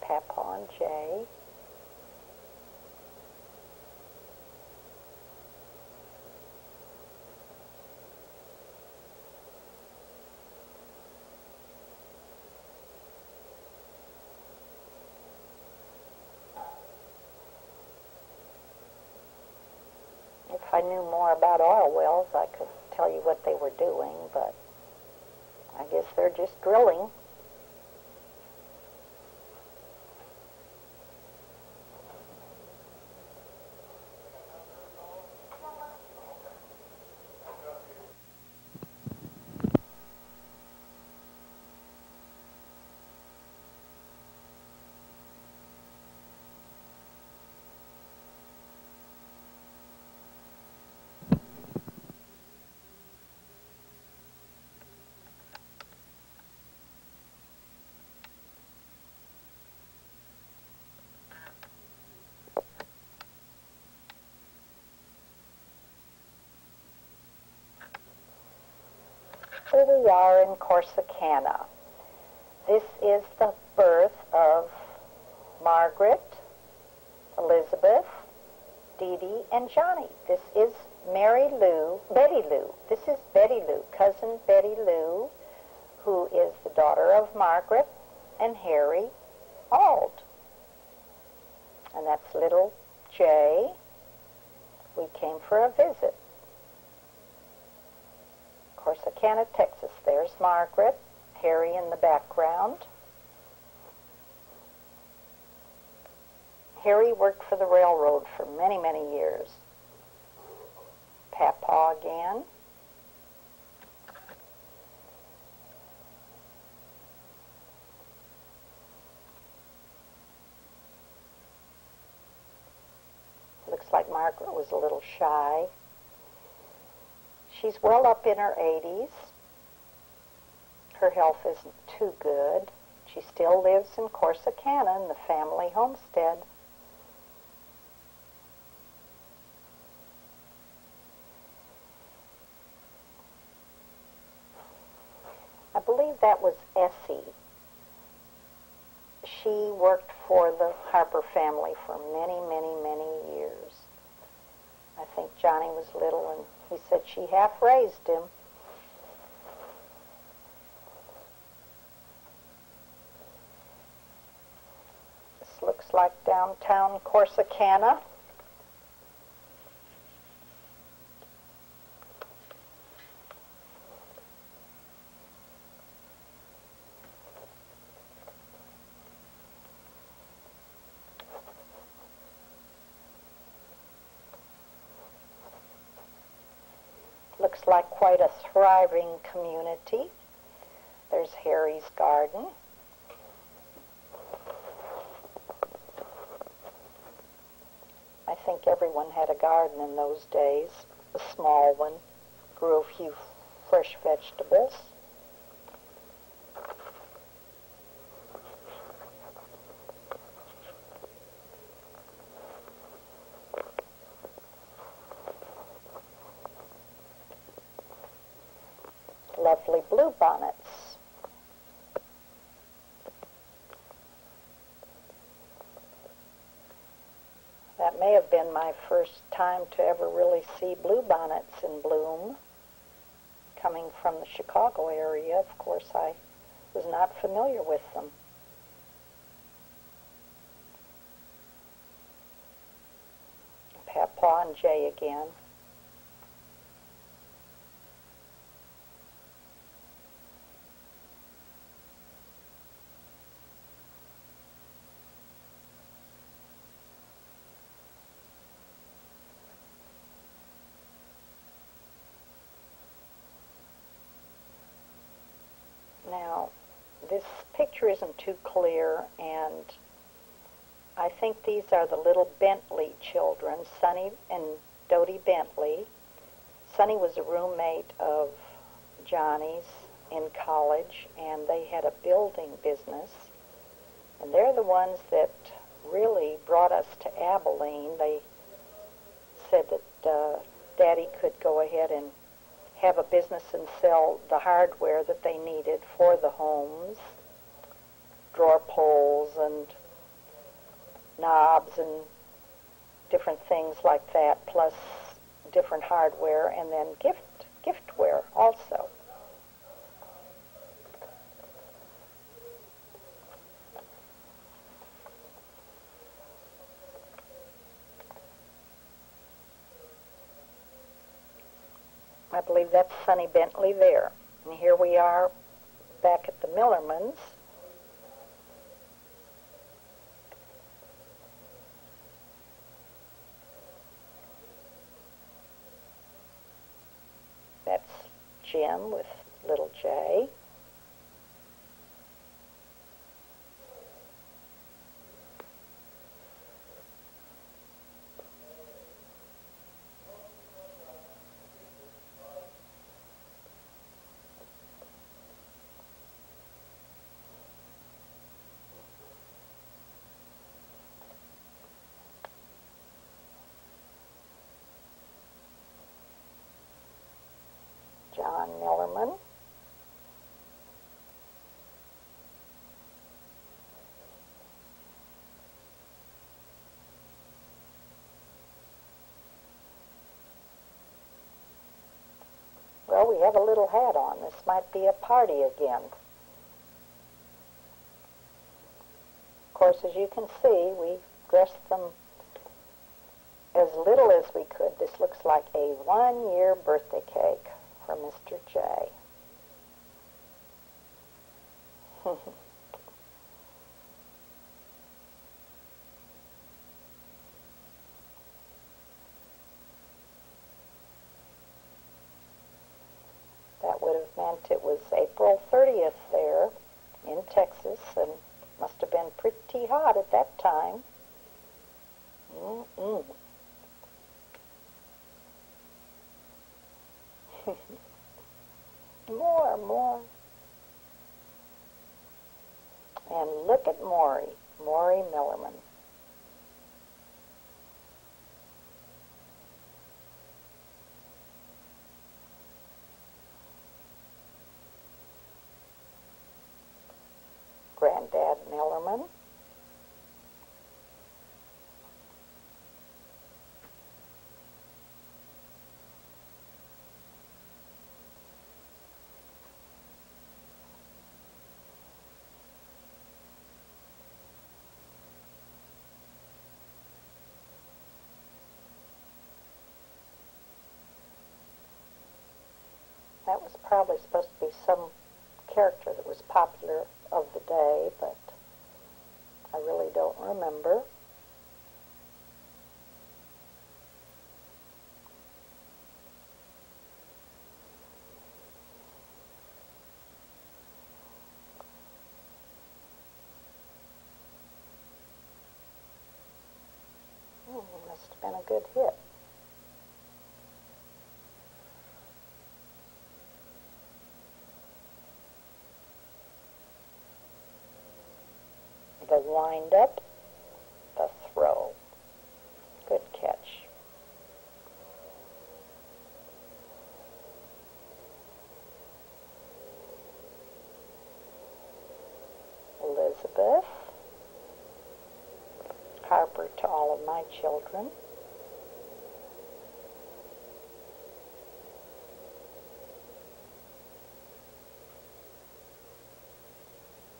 Papaw and Jay. If I knew more about oil wells, I could tell you what they were doing, but I guess they're just drilling. here we are in Corsicana. This is the birth of Margaret, Elizabeth, Dee Dee, and Johnny. This is Betty Lou. This is Betty Lou, cousin Betty Lou, who is the daughter of Margaret and Harry Auld. And that's little Jay. We came for a visit. Corsicana, Texas. There's Margaret, Harry in the background. Harry worked for the railroad for many, many years. Papa again. Looks like Margaret was a little shy. She's well up in her 80s. Her health isn't too good. She still lives in Corsicana in the family homestead. I believe that was Essie. She worked for the Harper family for many, many, many years. I think Johnny was little, and he said she half-raised him. This looks like downtown Corsicana. Looks like quite a thriving community. There's Harry's garden. I think everyone had a garden in those days, a small one. Grew a few fresh vegetables. Lovely bluebonnets. That may have been my first time to ever really see bluebonnets in bloom. Coming from the Chicago area, of course, I was not familiar with them. Papa and Jay again. Now, this picture isn't too clear, and I think these are the little Bentley children, Sonny and Dodie Bentley. Sonny was a roommate of Johnny's in college, and they had a building business. And they're the ones that really brought us to Abilene. They said that Daddy could go ahead and have a business and sell the hardware that they needed for the homes, drawer pulls and knobs and different things like that, plus different hardware, and then giftware also. I believe that's Sonny Bentley there. And here we are back at the Millermans. That's Jim with little Jay. John Millerman. have a little hat on. This might be a party again. Of course, as you can see, we dressed them as little as we could. This looks like a 1-year birthday cake for Mr. J. That would have meant it was April 30th there in Texas, and must have been pretty hot at that time. Mm-mm. More. And look at Maury Millerman. Granddad Millerman. That was probably supposed to be some character that was popular of the day, but I really don't remember. Must have been a good hit. The wind up, the throw. Good catch. Elizabeth. Harper to all of my children.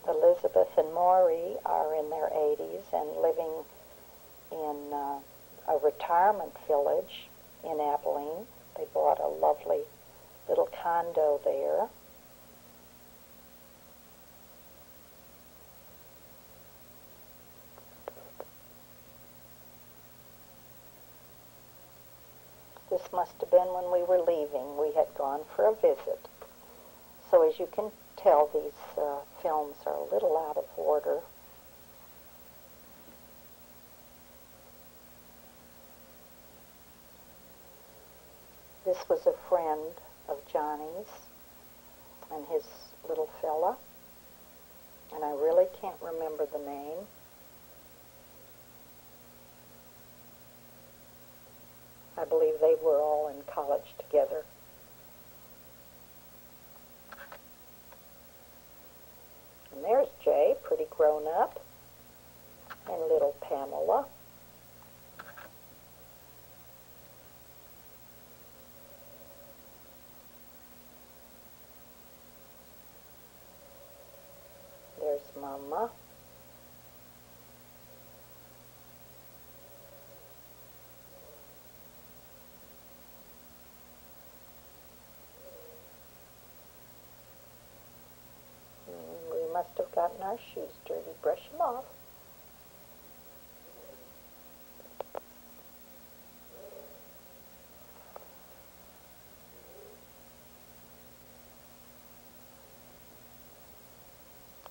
Elizabeth and Maury are in their 80s and living in a retirement village in Abilene. They bought a lovely little condo there. This must have been when we were leaving. We had gone for a visit. So as you can tell, these films are a little out of order. This was a friend of Johnny's and his little fella, and I really can't remember the name. I believe they were all in college together. And there's Jay, pretty grown up, and little Pamela. There's Mama. We must have gotten our shoes dirty. Brush them off.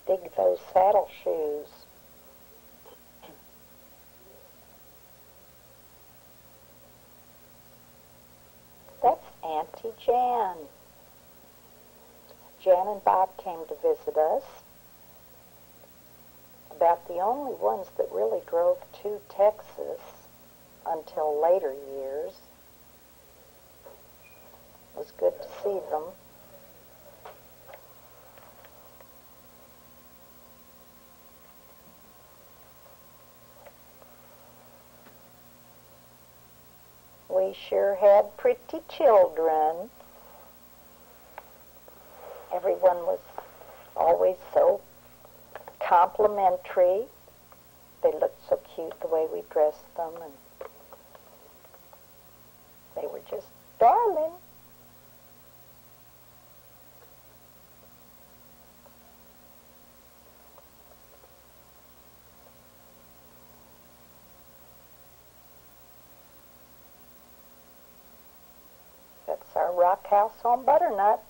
Dig those saddle shoes. That's Auntie Jan. Jan and Bob came to visit us. About the only ones that really drove to Texas until later years. It was good to see them. We sure had pretty children. Everyone was always so complimentary. They looked so cute the way we dressed them, and they were just darling. That's our rock house on Butternut.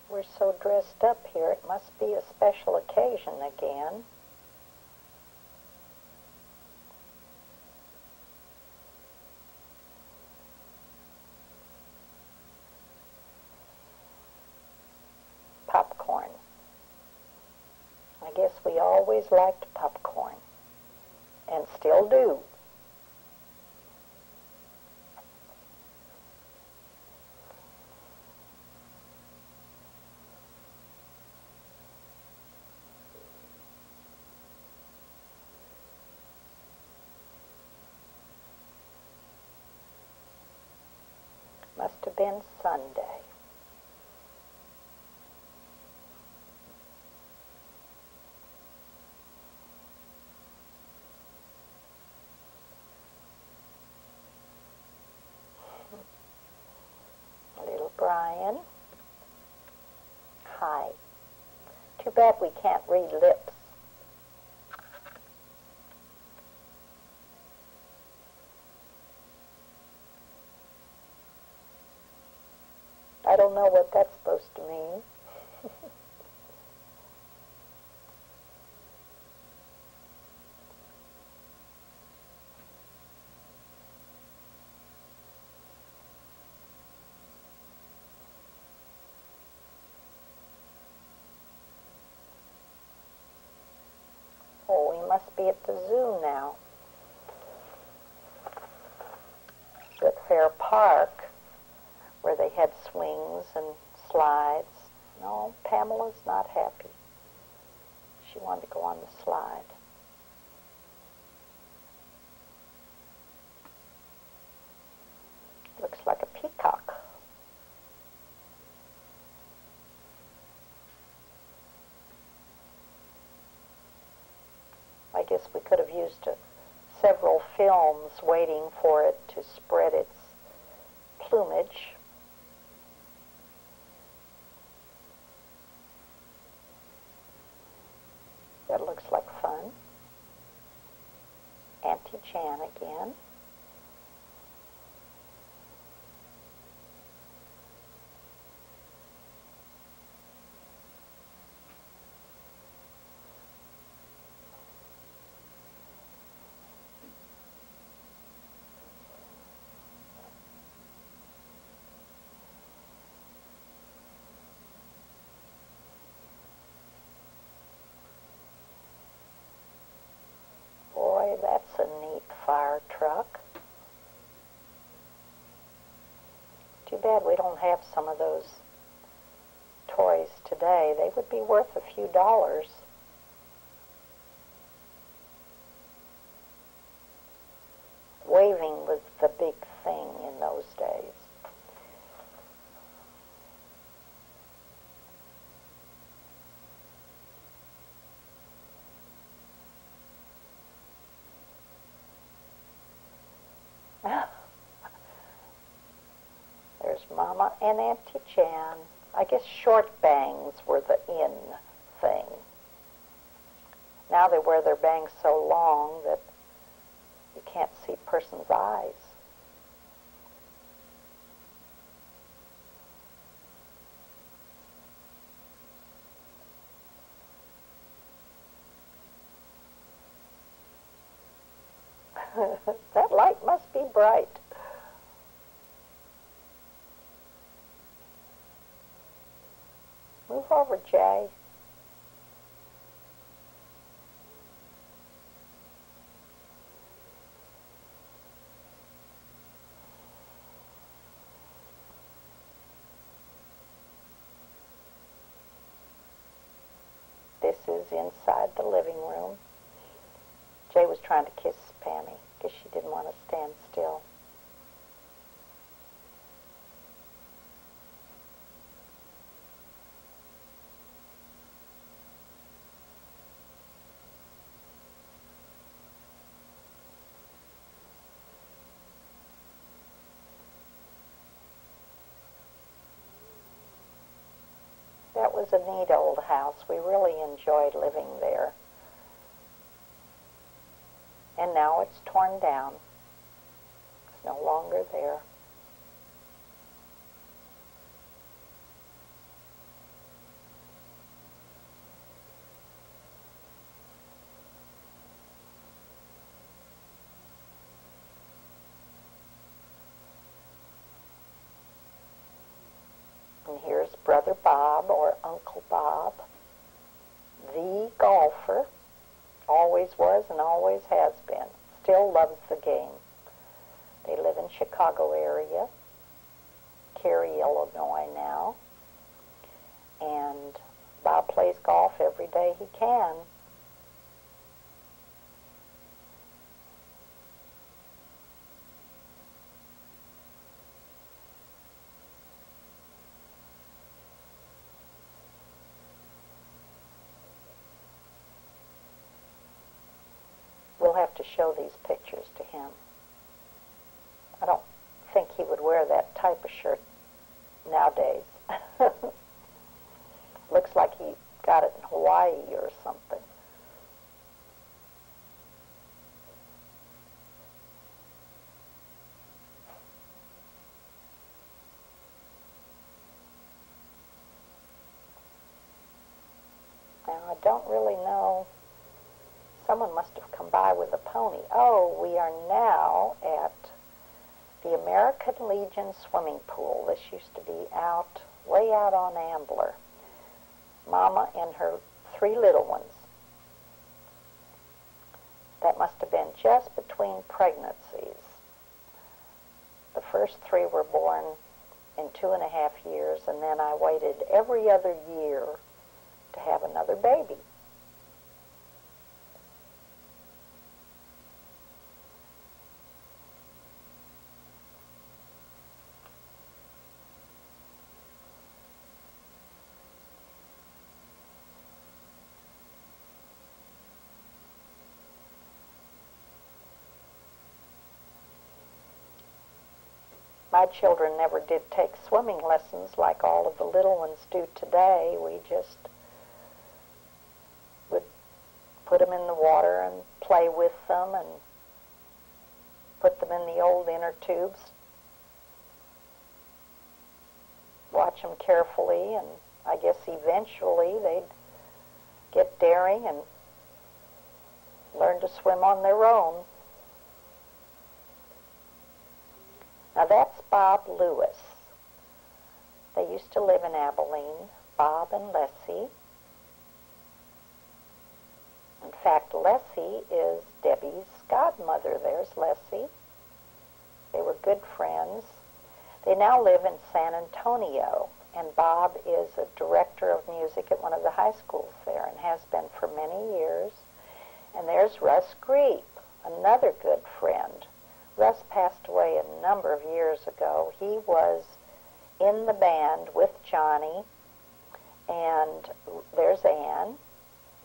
We're so dressed up here, it must be a special occasion again. Popcorn. I guess we always liked popcorn, and still do. Must have been Sunday. Little Brian. Hi. Too bad we can't read lips. I don't know what that's supposed to mean. Oh, we must be at the zoo now. At Fair Park, where they had swings and slides. No, Pamela's not happy. She wanted to go on the slide. Looks like a peacock. I guess we could have used several films waiting for it to spread its plumage. That looks like fun. Auntie Jan again. Boy, that's a neat fire truck. Too bad we don't have some of those toys today. They would be worth a few dollars. Waving was the big thing in those days. There's Mama and Auntie Jan. I guess short bangs were the in thing. Now they wear their bangs so long that you can't see a person's eyes. That light must be bright. Move over, Jay. inside the living room. Jay was trying to kiss Pammy because she didn't want to stand still. That was a neat old house. We really enjoyed living there. And now it's torn down. It's no longer there. And here's Brother Bob, or Uncle Bob, the golfer. Always was and always has been. Still loves the game. They live in Chicago area, Cary, Illinois now. And Bob plays golf every day he can. We'll have to show these pictures to him. I don't think he would wear that type of shirt nowadays. Looks like he got it in Hawaii or something. Now, I don't really know. Someone must have come by with a pony. Oh, we are now at the American Legion swimming pool. This used to be out, way out on Ambler. Mama and her 3 little ones. That must have been just between pregnancies. The first 3 were born in 2.5 years, and then I waited every other year to have another baby. My children never did take swimming lessons like all of the little ones do today. We just would put them in the water and play with them and put them in the old inner tubes, watch them carefully, and I guess eventually they'd get daring and learn to swim on their own. Now that's Bob Lewis. They used to live in Abilene, Bob and Lessie. In fact, Lessie is Debbie's godmother. There's Lessie. They were good friends. They now live in San Antonio, and Bob is a director of music at one of the high schools there and has been for many years. And there's Russ Griep, another good friend. Russ passed away a number of years ago. He was in the band with Johnny, and there's Ann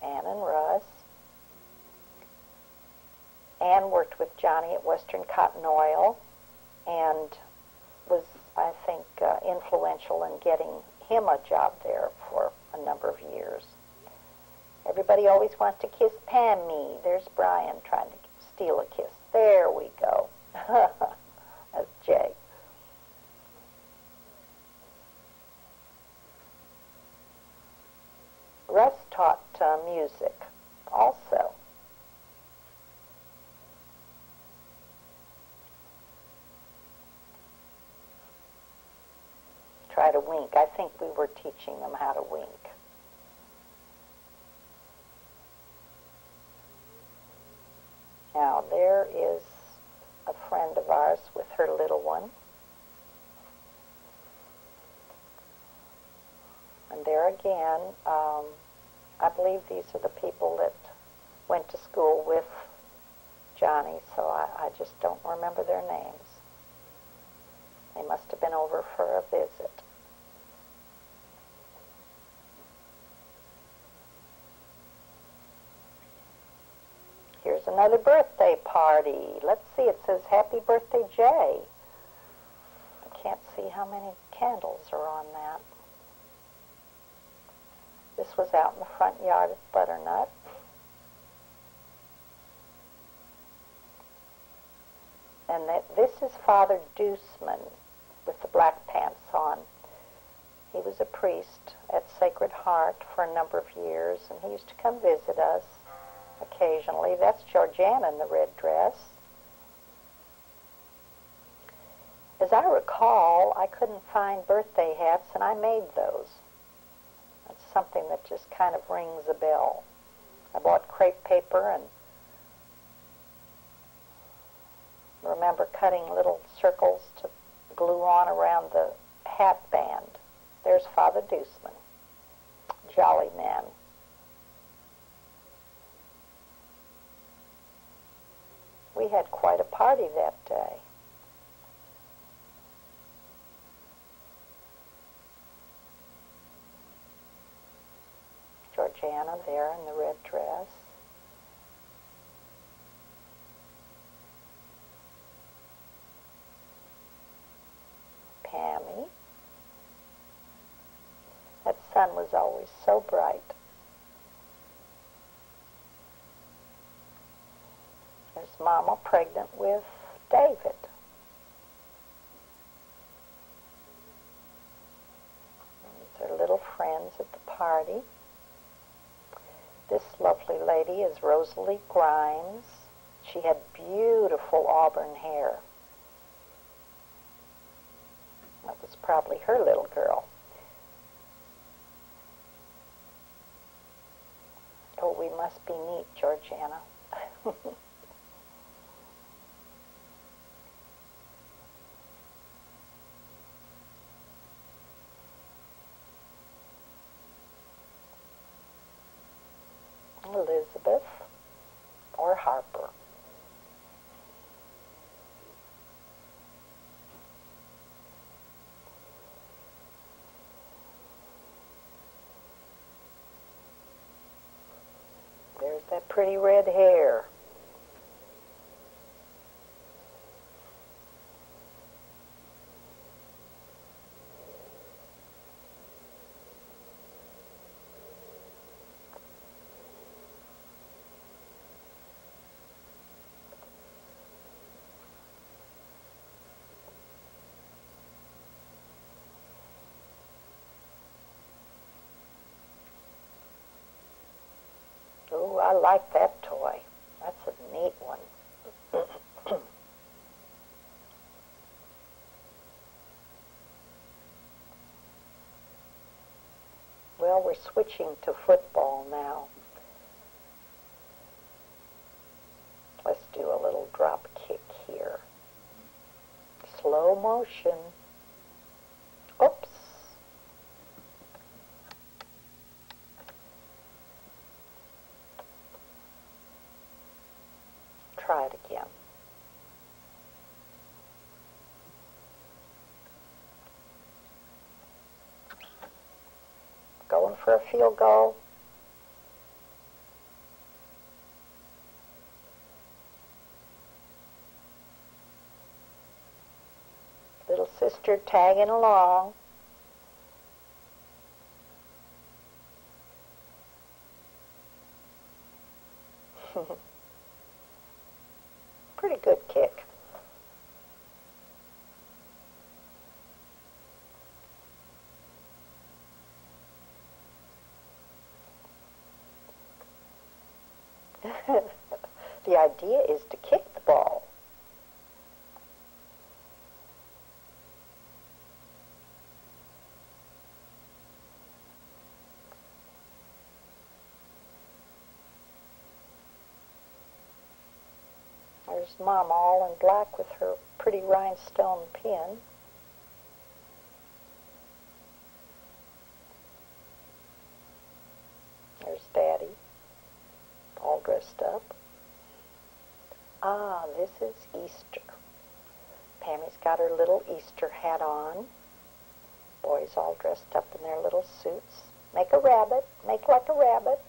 and Russ. Ann worked with Johnny at Western Cotton Oil and was, I think, influential in getting him a job there for a number of years. Everybody always wants to kiss Pammy. There's Brian trying to steal a kiss. There we go. That's Jay. Russ taught music also. Try to wink. I think we were teaching them how to wink. Now there is a friend of ours with her little one. And there again, I believe these are the people that went to school with Johnny, so I just don't remember their names. They must have been over for a visit. Here's another birthday party. Let's see, it says Happy Birthday, Jay. I can't see how many candles are on that. This was out in the front yard at Butternut. And this is Father Deuceman with the black pants on. He was a priest at Sacred Heart for a number of years, and he used to come visit us occasionally. That's Georgiana in the red dress. As I recall, I couldn't find birthday hats, and I made those. That's something that just kind of rings a bell. I bought crepe paper and remember cutting little circles to glue on around the hat band. There's Father Deuceman. Jolly man. We had quite a party that day. Georgiana there in the red dress. Pammy. That sun was always so bright. There's Mama pregnant with David. These are little friends at the party. This lovely lady is Rosalie Grimes. She had beautiful auburn hair. That was probably her little girl. Oh, we must be neat, Georgiana. Elizabeth or Harper. There's that pretty red hair. Oh, I like that toy. That's a neat one. Well, we're switching to football now. Let's do a little drop kick here. Slow motion. Oops. Try it again. Going for a field goal. Little sister tagging along. Pretty good kick. The idea is to kick the ball. There's Mom all in black with her pretty rhinestone pin. There's Ah, this is Easter. Pammy's got her little Easter hat on. Boys all dressed up in their little suits. Make a rabbit. Make like a rabbit.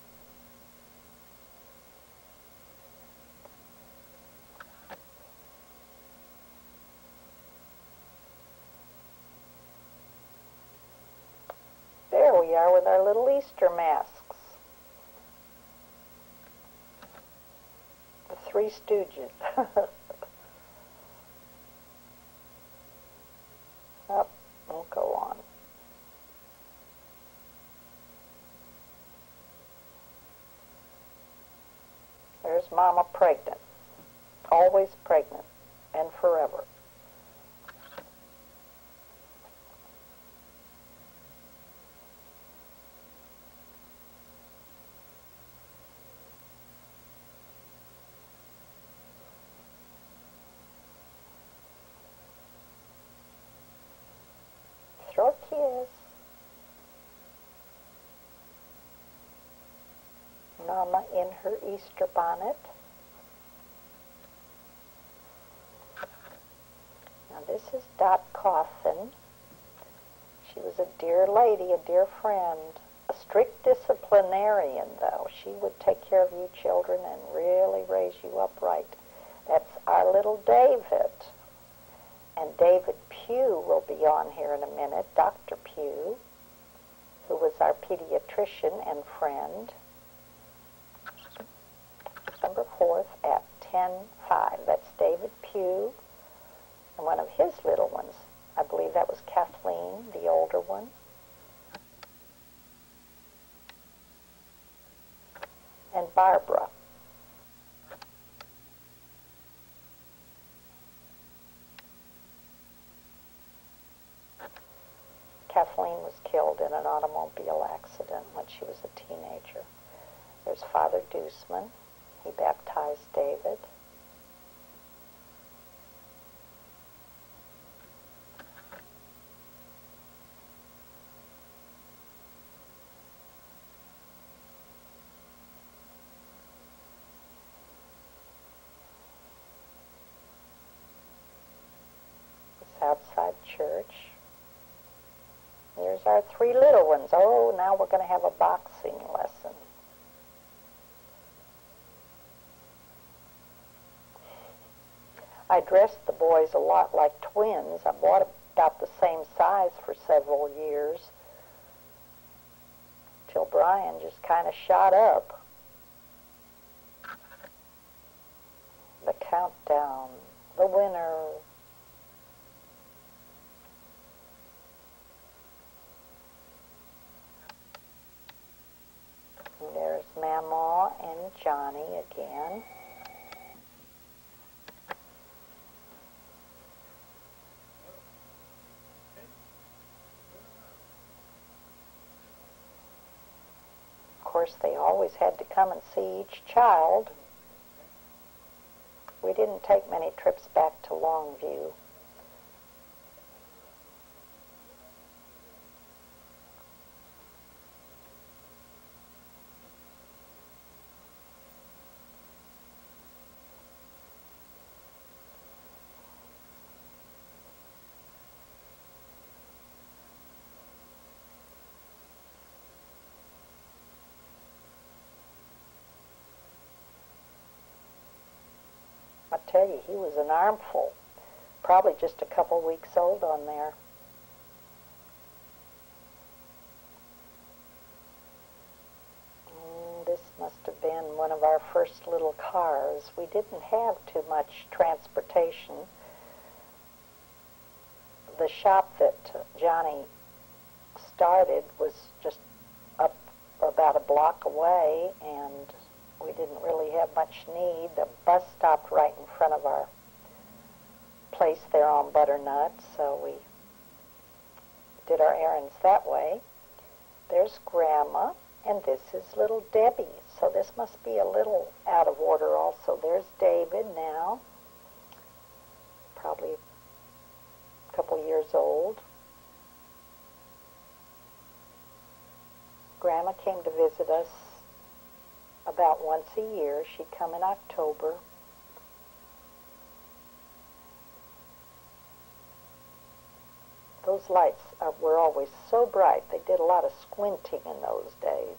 There we are with our little Easter masks. The Three Stooges. Up, we'll go on. There's Mama pregnant. Always pregnant. And forever. Throw a kiss. Mama in her Easter bonnet. Now this is Dot Coffin. She was a dear lady, a dear friend. A strict disciplinarian, though. She would take care of you children and really raise you up right. That's our little David. And David Pugh will be on here in a minute, Dr. Pugh, who was our pediatrician and friend. December 4th at 10:05. That's David Pugh. And one of his little ones, I believe that was Kathleen, the older one. And Barbara. Kathleen was killed in an automobile accident when she was a teenager. There's Father Deuceman. He baptized David. This outside church. Here's our three little ones. Oh, now we're going to have a boxing lesson. I dressed the boys a lot like twins. I bought about the same size for several years, till Brian just kind of shot up. The countdown, the winner. And there's Mama and Johnny again. Of course, they always had to come and see each child. We didn't take many trips back to Longview. I tell you, he was an armful. Probably just a couple weeks old on there. This must have been one of our first little cars. We didn't have too much transportation. The shop that Johnny started was just up about a block away, and we didn't really have much need. The bus stopped right in front of our place there on Butternut, so we did our errands that way. There's Grandma, and this is little Debbie, so this must be a little out of order also. There's David now, probably a couple years old. Grandma came to visit us about once a year. She'd come in October. those lights were always so bright. They did a lot of squinting in those days.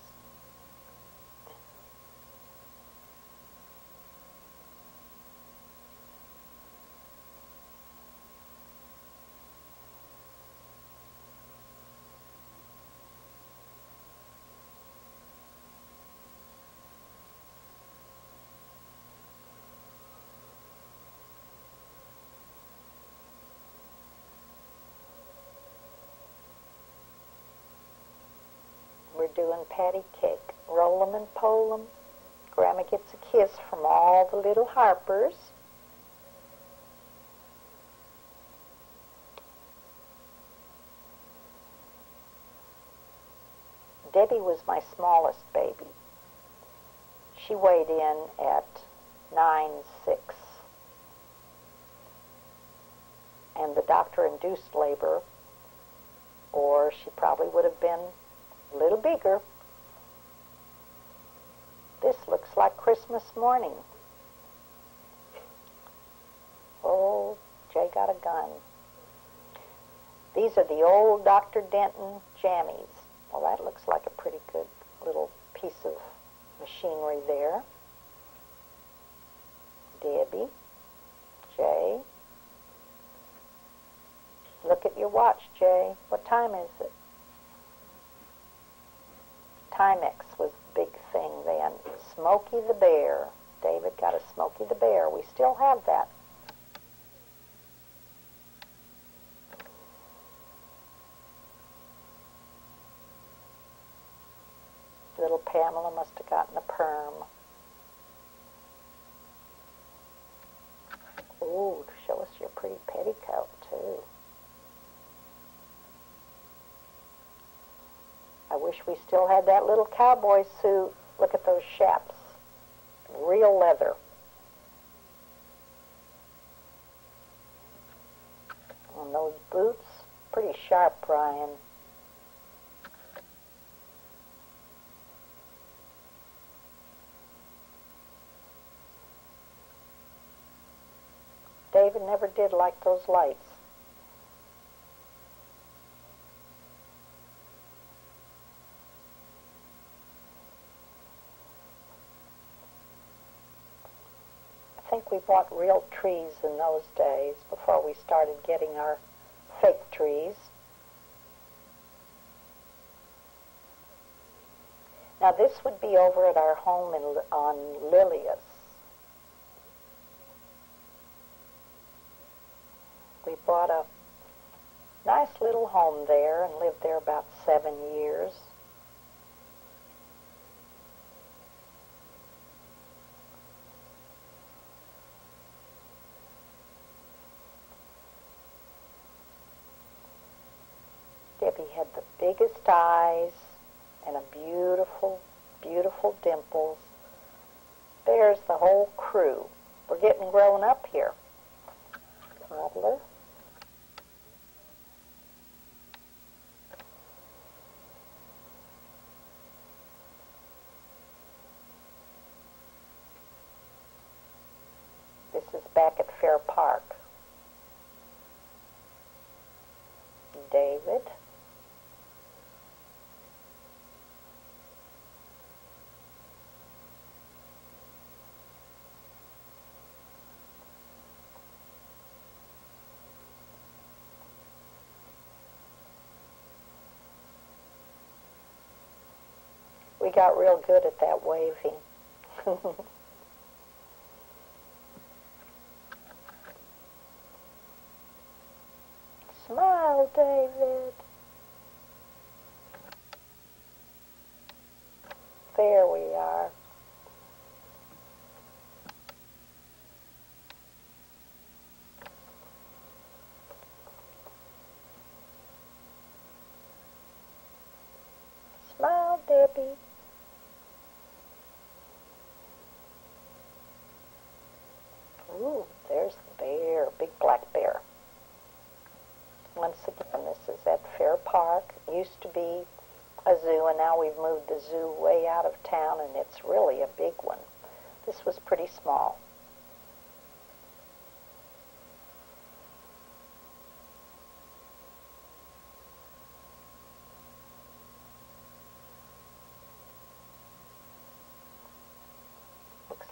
We're doing patty cake. Roll 'em and pole 'em. Grandma gets a kiss from all the little Harpers. Debbie was my smallest baby. She weighed in at 9'6". And the doctor induced labor, or she probably would have been a little bigger. This looks like Christmas morning. Oh, Jay got a gun. These are the old Dr. Denton jammies. Well, that looks like a pretty good little piece of machinery there. Debbie, Jay. Look at your watch, Jay. What time is it? Timex was the big thing then. Smokey the Bear. David got a Smokey the Bear. We still have that. Little Pamela must have gotten a perm. Ooh, show us your pretty petticoat, too. I wish we still had that little cowboy suit. Look at those chaps. Real leather. And those boots, pretty sharp, Brian. David never did like those lights. I think we bought real trees in those days before we started getting our fake trees. Now this would be over at our home on Lilius. We bought a nice little home there and lived there about 7 years. Debbie had the biggest eyes and a beautiful, beautiful dimples. There's the whole crew. We're getting grown up here. Toddler. This is back at Fair Park. David. We got real good at that waving. Smile, David. There we are. Smile, Debbie. Ooh, there's the bear, big black bear. Once again, this is at Fair Park. It used to be a zoo, and now we've moved the zoo way out of town, and it's really a big one. This was pretty small.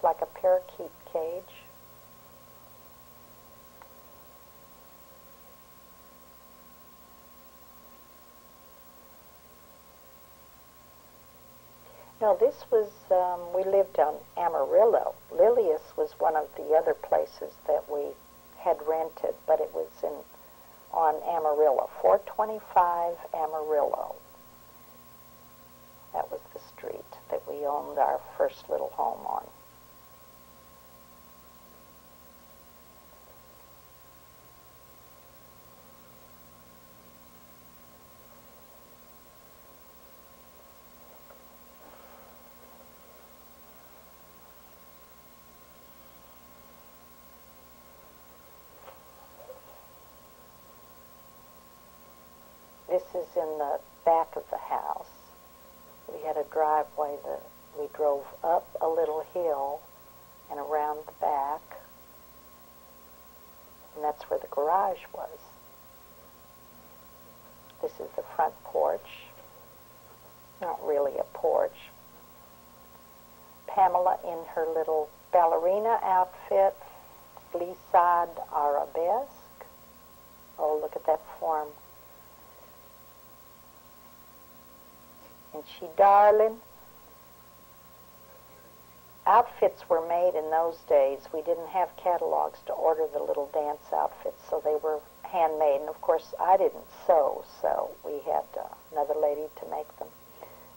like a parakeet cage. No, this was, we lived on Amarillo. Lilius was one of the other places that we had rented, but it was on Amarillo, 425 Amarillo. That was the street that we owned our first little home on. This is in the back of the house. We had a driveway that we drove up a little hill and around the back, and that's where the garage was. This is the front porch. Not really a porch. Pamela in her little ballerina outfit, Glissade Arabesque. Oh, look at that form. And she, darling, outfits were made in those days. We didn't have catalogs to order the little dance outfits, so they were handmade. And, of course, I didn't sew, so we had another lady to make them.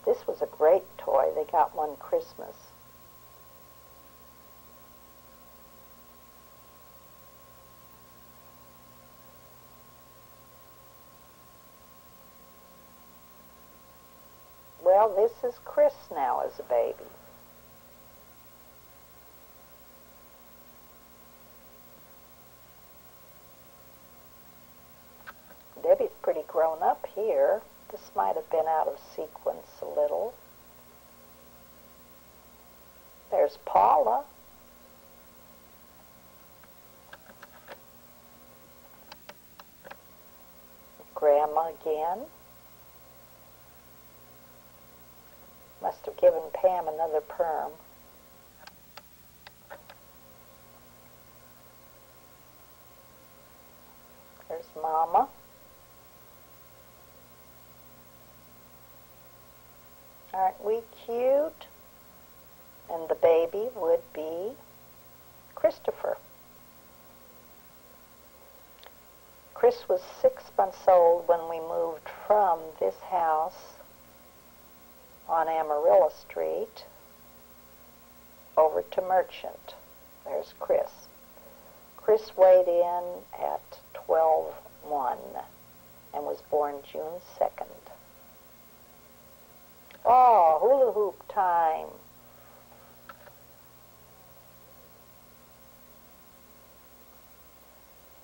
This was a great toy. They got one Christmas. Well, this is Chris now as a baby. Debbie's pretty grown up here. This might have been out of sequence a little. There's Paula. Grandma again. Must have given Pam another perm. There's Mama. Aren't we cute? And the baby would be Christopher. Chris was 6 months old when we moved from this house on Amarillo Street over to Merchant. There's Chris. Chris weighed in at 12.1 and was born June 2nd. Oh, hula hoop time.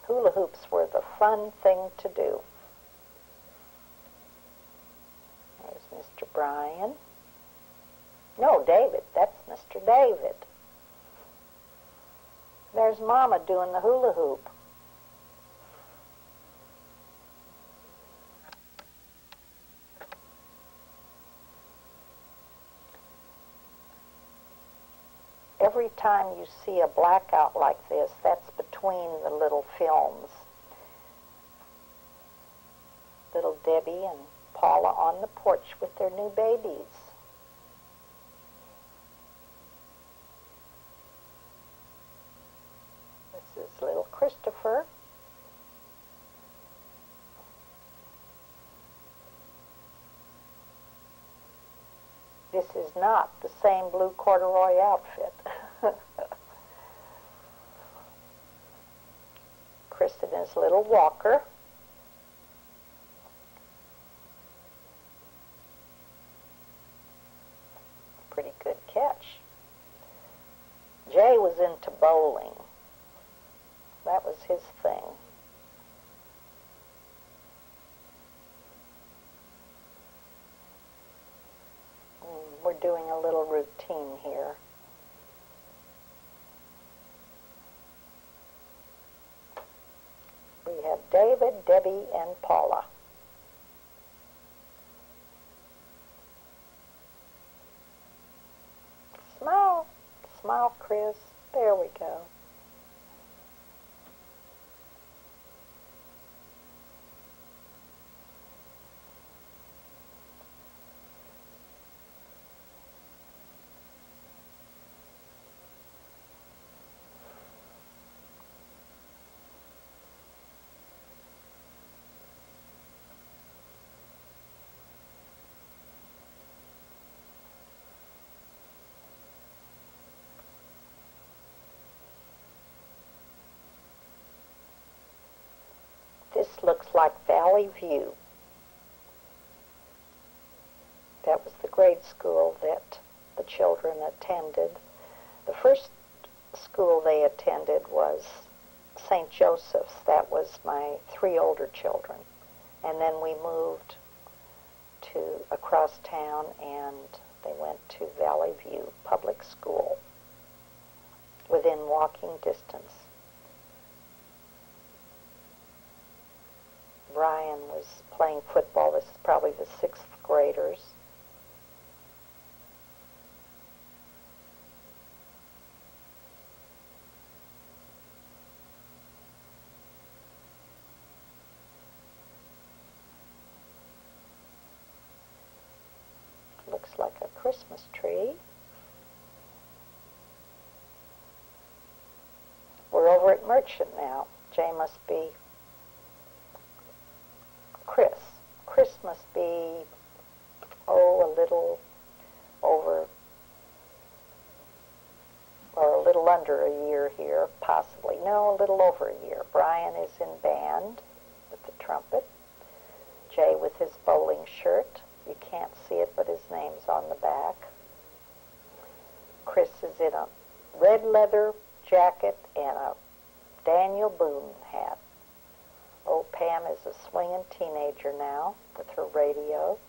Hula hoops were the fun thing to do. There's Mr. Brian. No, David. That's Mr. David. There's Mama doing the hula hoop. Every time you see a blackout like this, that's between the little films. Little Debbie and Paula on the porch with their new babies. This is little Christopher. This is not the same blue corduroy outfit. Chris in his little walker. Pretty good catch. Jay was into bowling. That was his thing. We're doing a little routine here. We have David, Debbie, and Paula. Smile. Smile, Chris. There we go. This looks like Valley View. That was the grade school that the children attended. The first school they attended was St. Joseph's. That was my 3 older children. And then we moved to across town and they went to Valley View Public School within walking distance. Brian was playing football. This is probably the 6th graders. Looks like a Christmas tree. We're over at Merchant now. Jay must be Chris. Chris must be, a little over, or a little under a year here, possibly. No, a little over a year. Brian is in band with the trumpet. Jay with his bowling shirt. You can't see it, but his name's on the back. Chris is in a red leather jacket and a Daniel Boone hat. Old Pam is a swinging teenager now with her radio.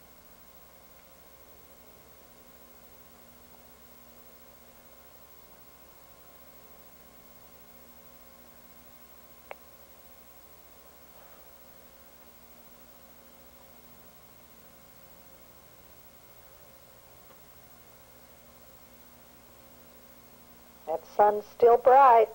That sun's still bright.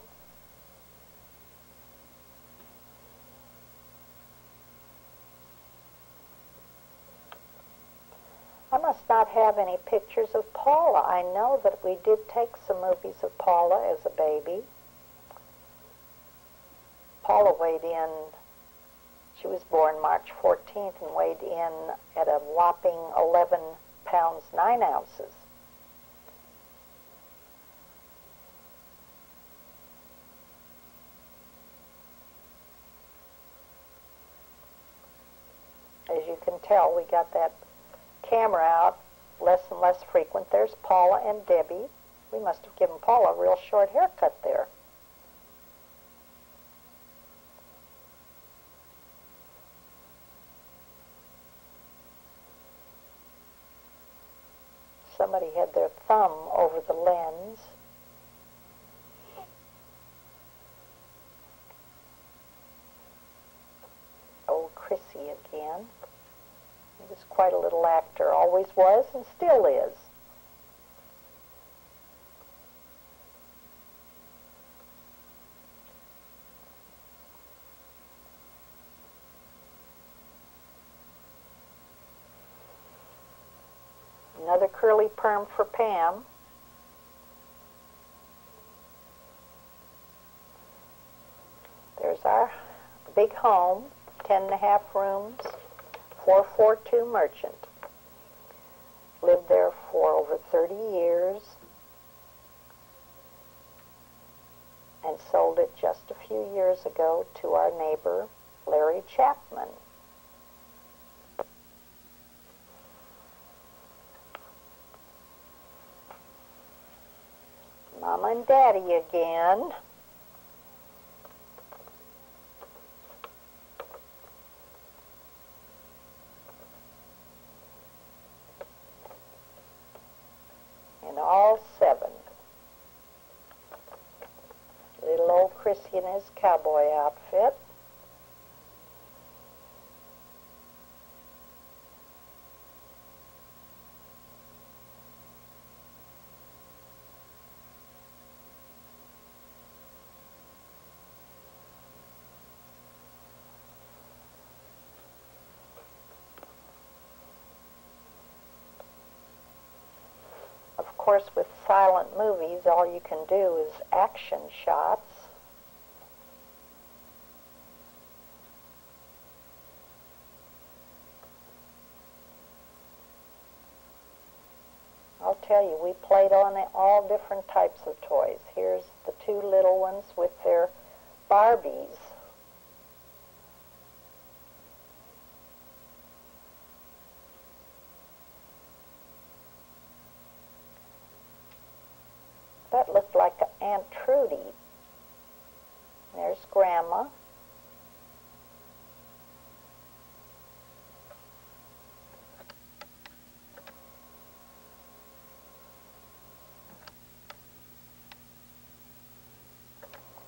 I must not have any pictures of Paula. I know that we did take some movies of Paula as a baby. Paula weighed in, she was born March 14th and weighed in at a whopping 11 pounds 9 ounces. As you can tell, we got that camera out less and less frequent. There's Paula and Debbie. We must have given Paula a real short haircut there. Somebody had their thumb over the lens. Old Chrissy again. He was quite a little actor, always was and still is. Another curly perm for Pam. There's our big home, 10.5 rooms, 442 Merchant. Lived there for over 30 years and sold it just a few years ago to our neighbor, Larry Chapman. Mama and Daddy again. And all 7. Little old Chrissy in his cowboy outfit. course, with silent movies, all you can do is action shots. I'll tell you, we played on all different types of toys. Here's the two little ones with their Barbies. That looked like Aunt Trudy. There's Grandma.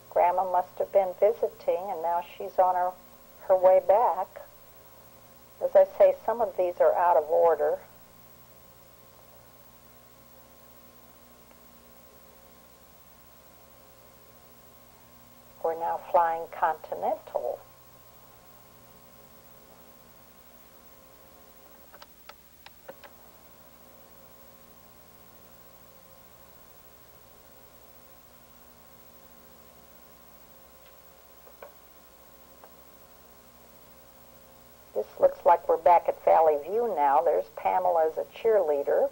Grandma must have been visiting, and now she's on her way back. As I say, some of these are out of order. We're now flying Continental. This looks like we're back at Valley View now. There's Pamela as a cheerleader.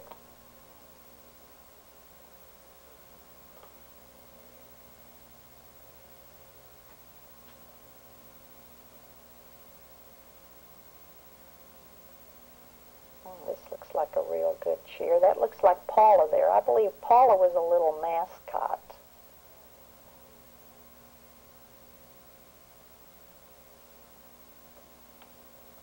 This looks like a real good cheer. That looks like Paula there. I believe Paula was a little mascot.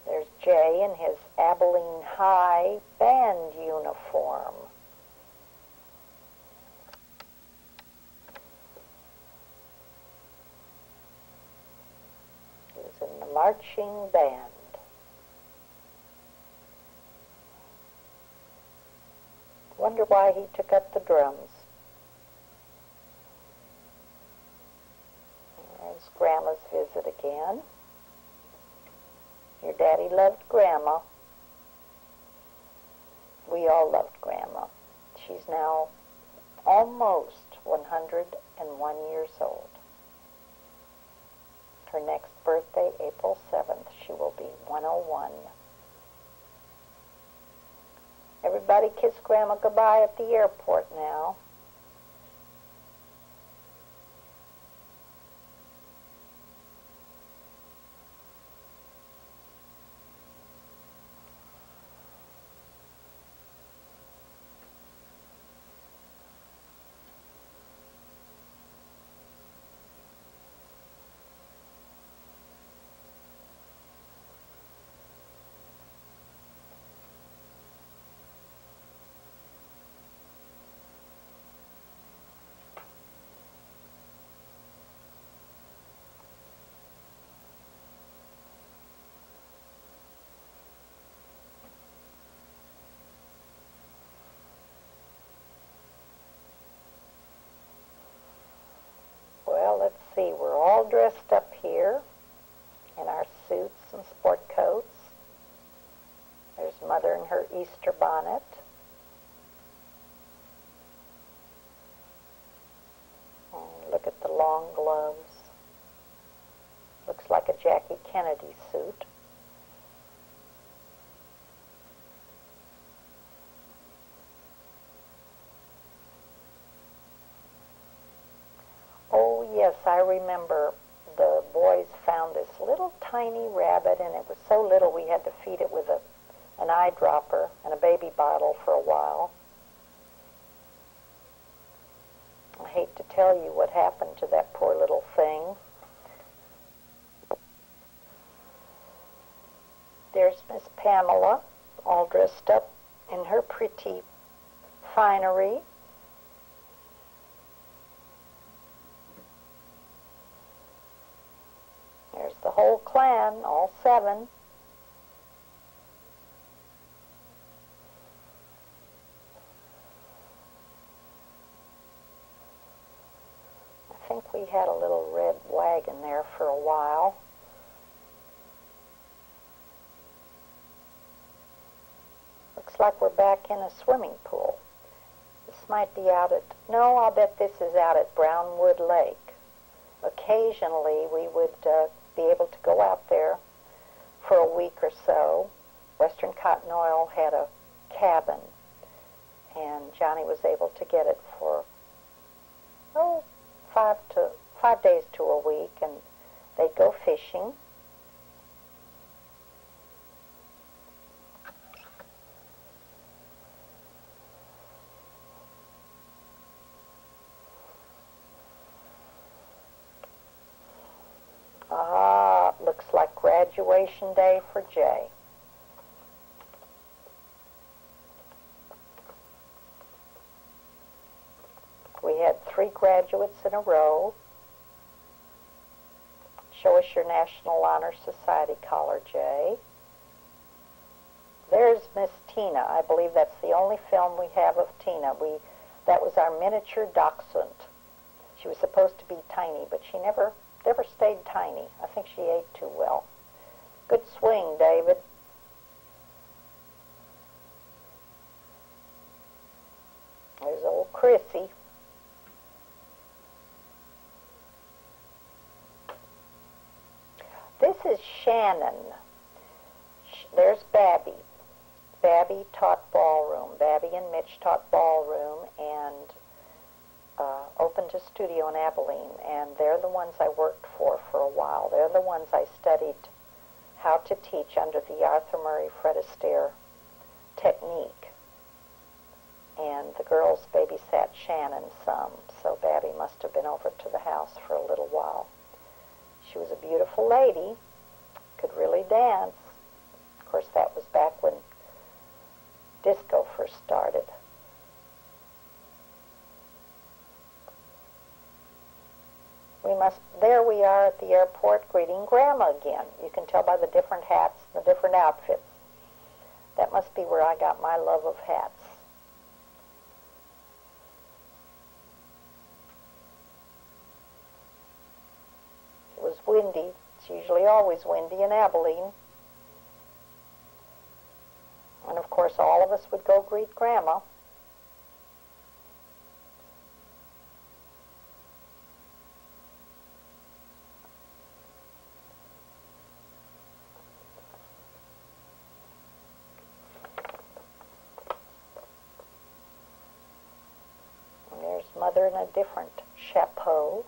There's Jay in his Abilene High band uniform. He's in the marching band. Wonder why he took up the drums. There's Grandma's visit again. Your daddy loved Grandma. We all loved Grandma. She's now almost 101 years old. Her next birthday, April 7th, she will be 101. Everybody kiss Grandma goodbye at the airport now. Let's see, we're all dressed up here in our suits and sport coats. There's Mother in her Easter bonnet. Look at the long gloves. Looks like a Jackie Kennedy suit. Oh, yes, I remember the boys found this little tiny rabbit, and it was so little we had to feed it with an eyedropper and a baby bottle for a while. I hate to tell you what happened to that poor little thing. There's Miss Pamela, all dressed up in her pretty finery. There's the whole clan, all 7. I think we had a little red wagon there for a while. Looks like we're back in a swimming pool. This might be out at, no, I'll bet this is out at Brownwood Lake. Occasionally we would be able to go out there for a week or so. Western Cotton Oil had a cabin, and Johnny was able to get it for, 5 days to a week, and they'd go fishing. Looks like graduation day for Jay. We had 3 graduates in a row. Show us your National Honor Society collar, Jay. There's Miss Tina. I believe that's the only film we have of Tina. That was our miniature dachshund. She was supposed to be tiny, but she never stayed tiny. I think she ate too well. Good swing, David. There's old Chrissy. This is Shannon. There's Babby. Babby taught ballroom. Babby and Mitch taught ballroom and opened a studio in Abilene, and they're the ones I worked for a while. They're the ones I studied how to teach under the Arthur Murray Fred Astaire technique. And the girls babysat Shannon some, so Babby must have been over to the house for a little while. She was a beautiful lady, could really dance. Of course, that was back when disco first started. There we are at the airport greeting Grandma again. You can tell by the different hats, the different outfits. That must be where I got my love of hats. It was windy. It's usually always windy in Abilene. And of course all of us would go greet Grandma. Mother in a different chapeau.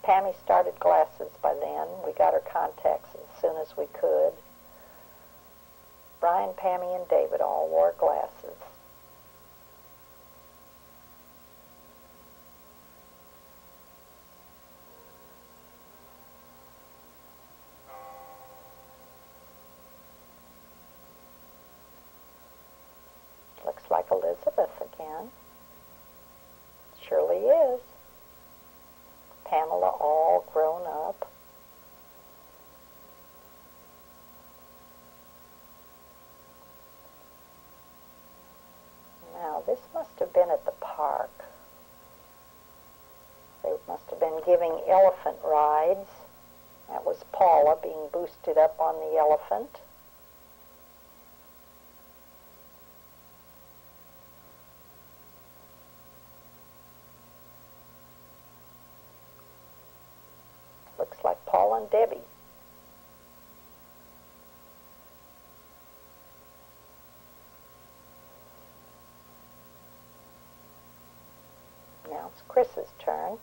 Pammy started glasses by then. We got her contacts as soon as we could. Brian, Pammy, and David all wore glasses. Looks like Elizabeth again. Surely is. Pamela all grown up. Now, this must have been at the park. They must have been giving elephant rides. That was Paula being boosted up on the elephant. Looks like Paul and Debbie. Now it's Chris's turn.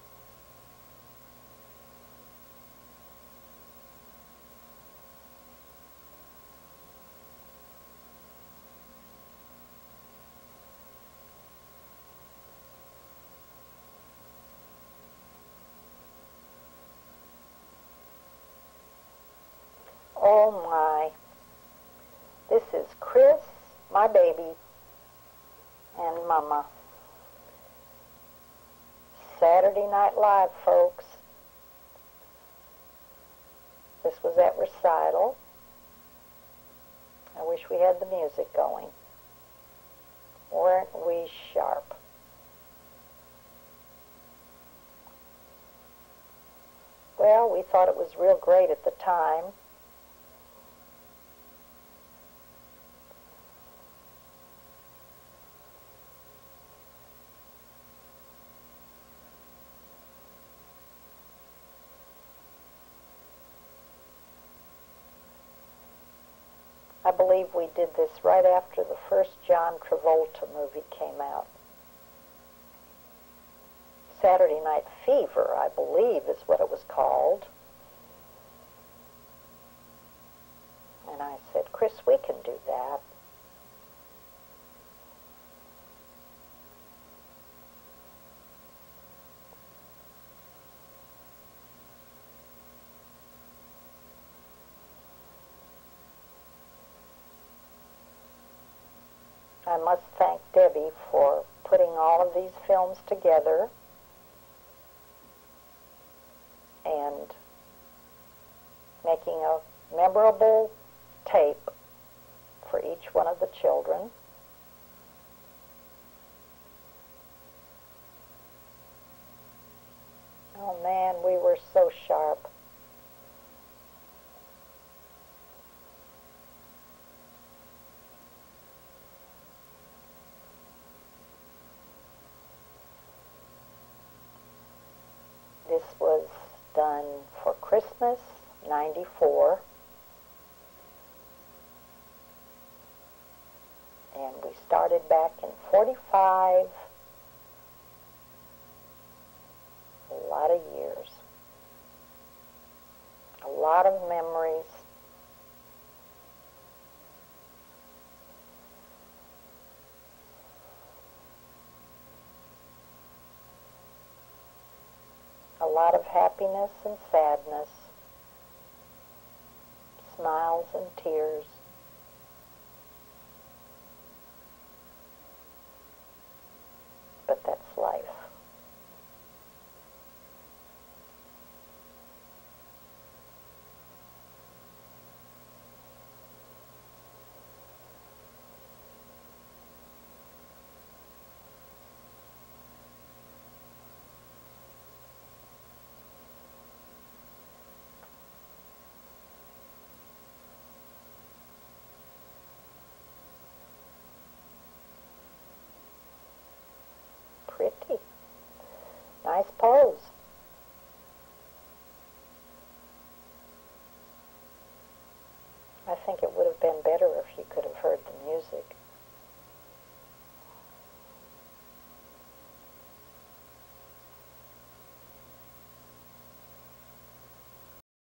Oh my. This is Chris, my baby, and Mama. Saturday Night Live, folks. This was at recital. I wish we had the music going. Weren't we sharp? Well, we thought it was real great at the time. I believe we did this right after the first John Travolta movie came out. Saturday Night Fever, I believe, is what it was called. And I said, Chris, we can do that. I must thank Debbie for putting all of these films together and making a memorable tape for each one of the children. Oh man, we were so sharp. This was done for Christmas, '94. And we started back in '45. A lot of years. A lot of memories. A lot of happiness and sadness, smiles and tears. But that's life. Pretty. Nice pose. I think it would have been better if you could have heard the music.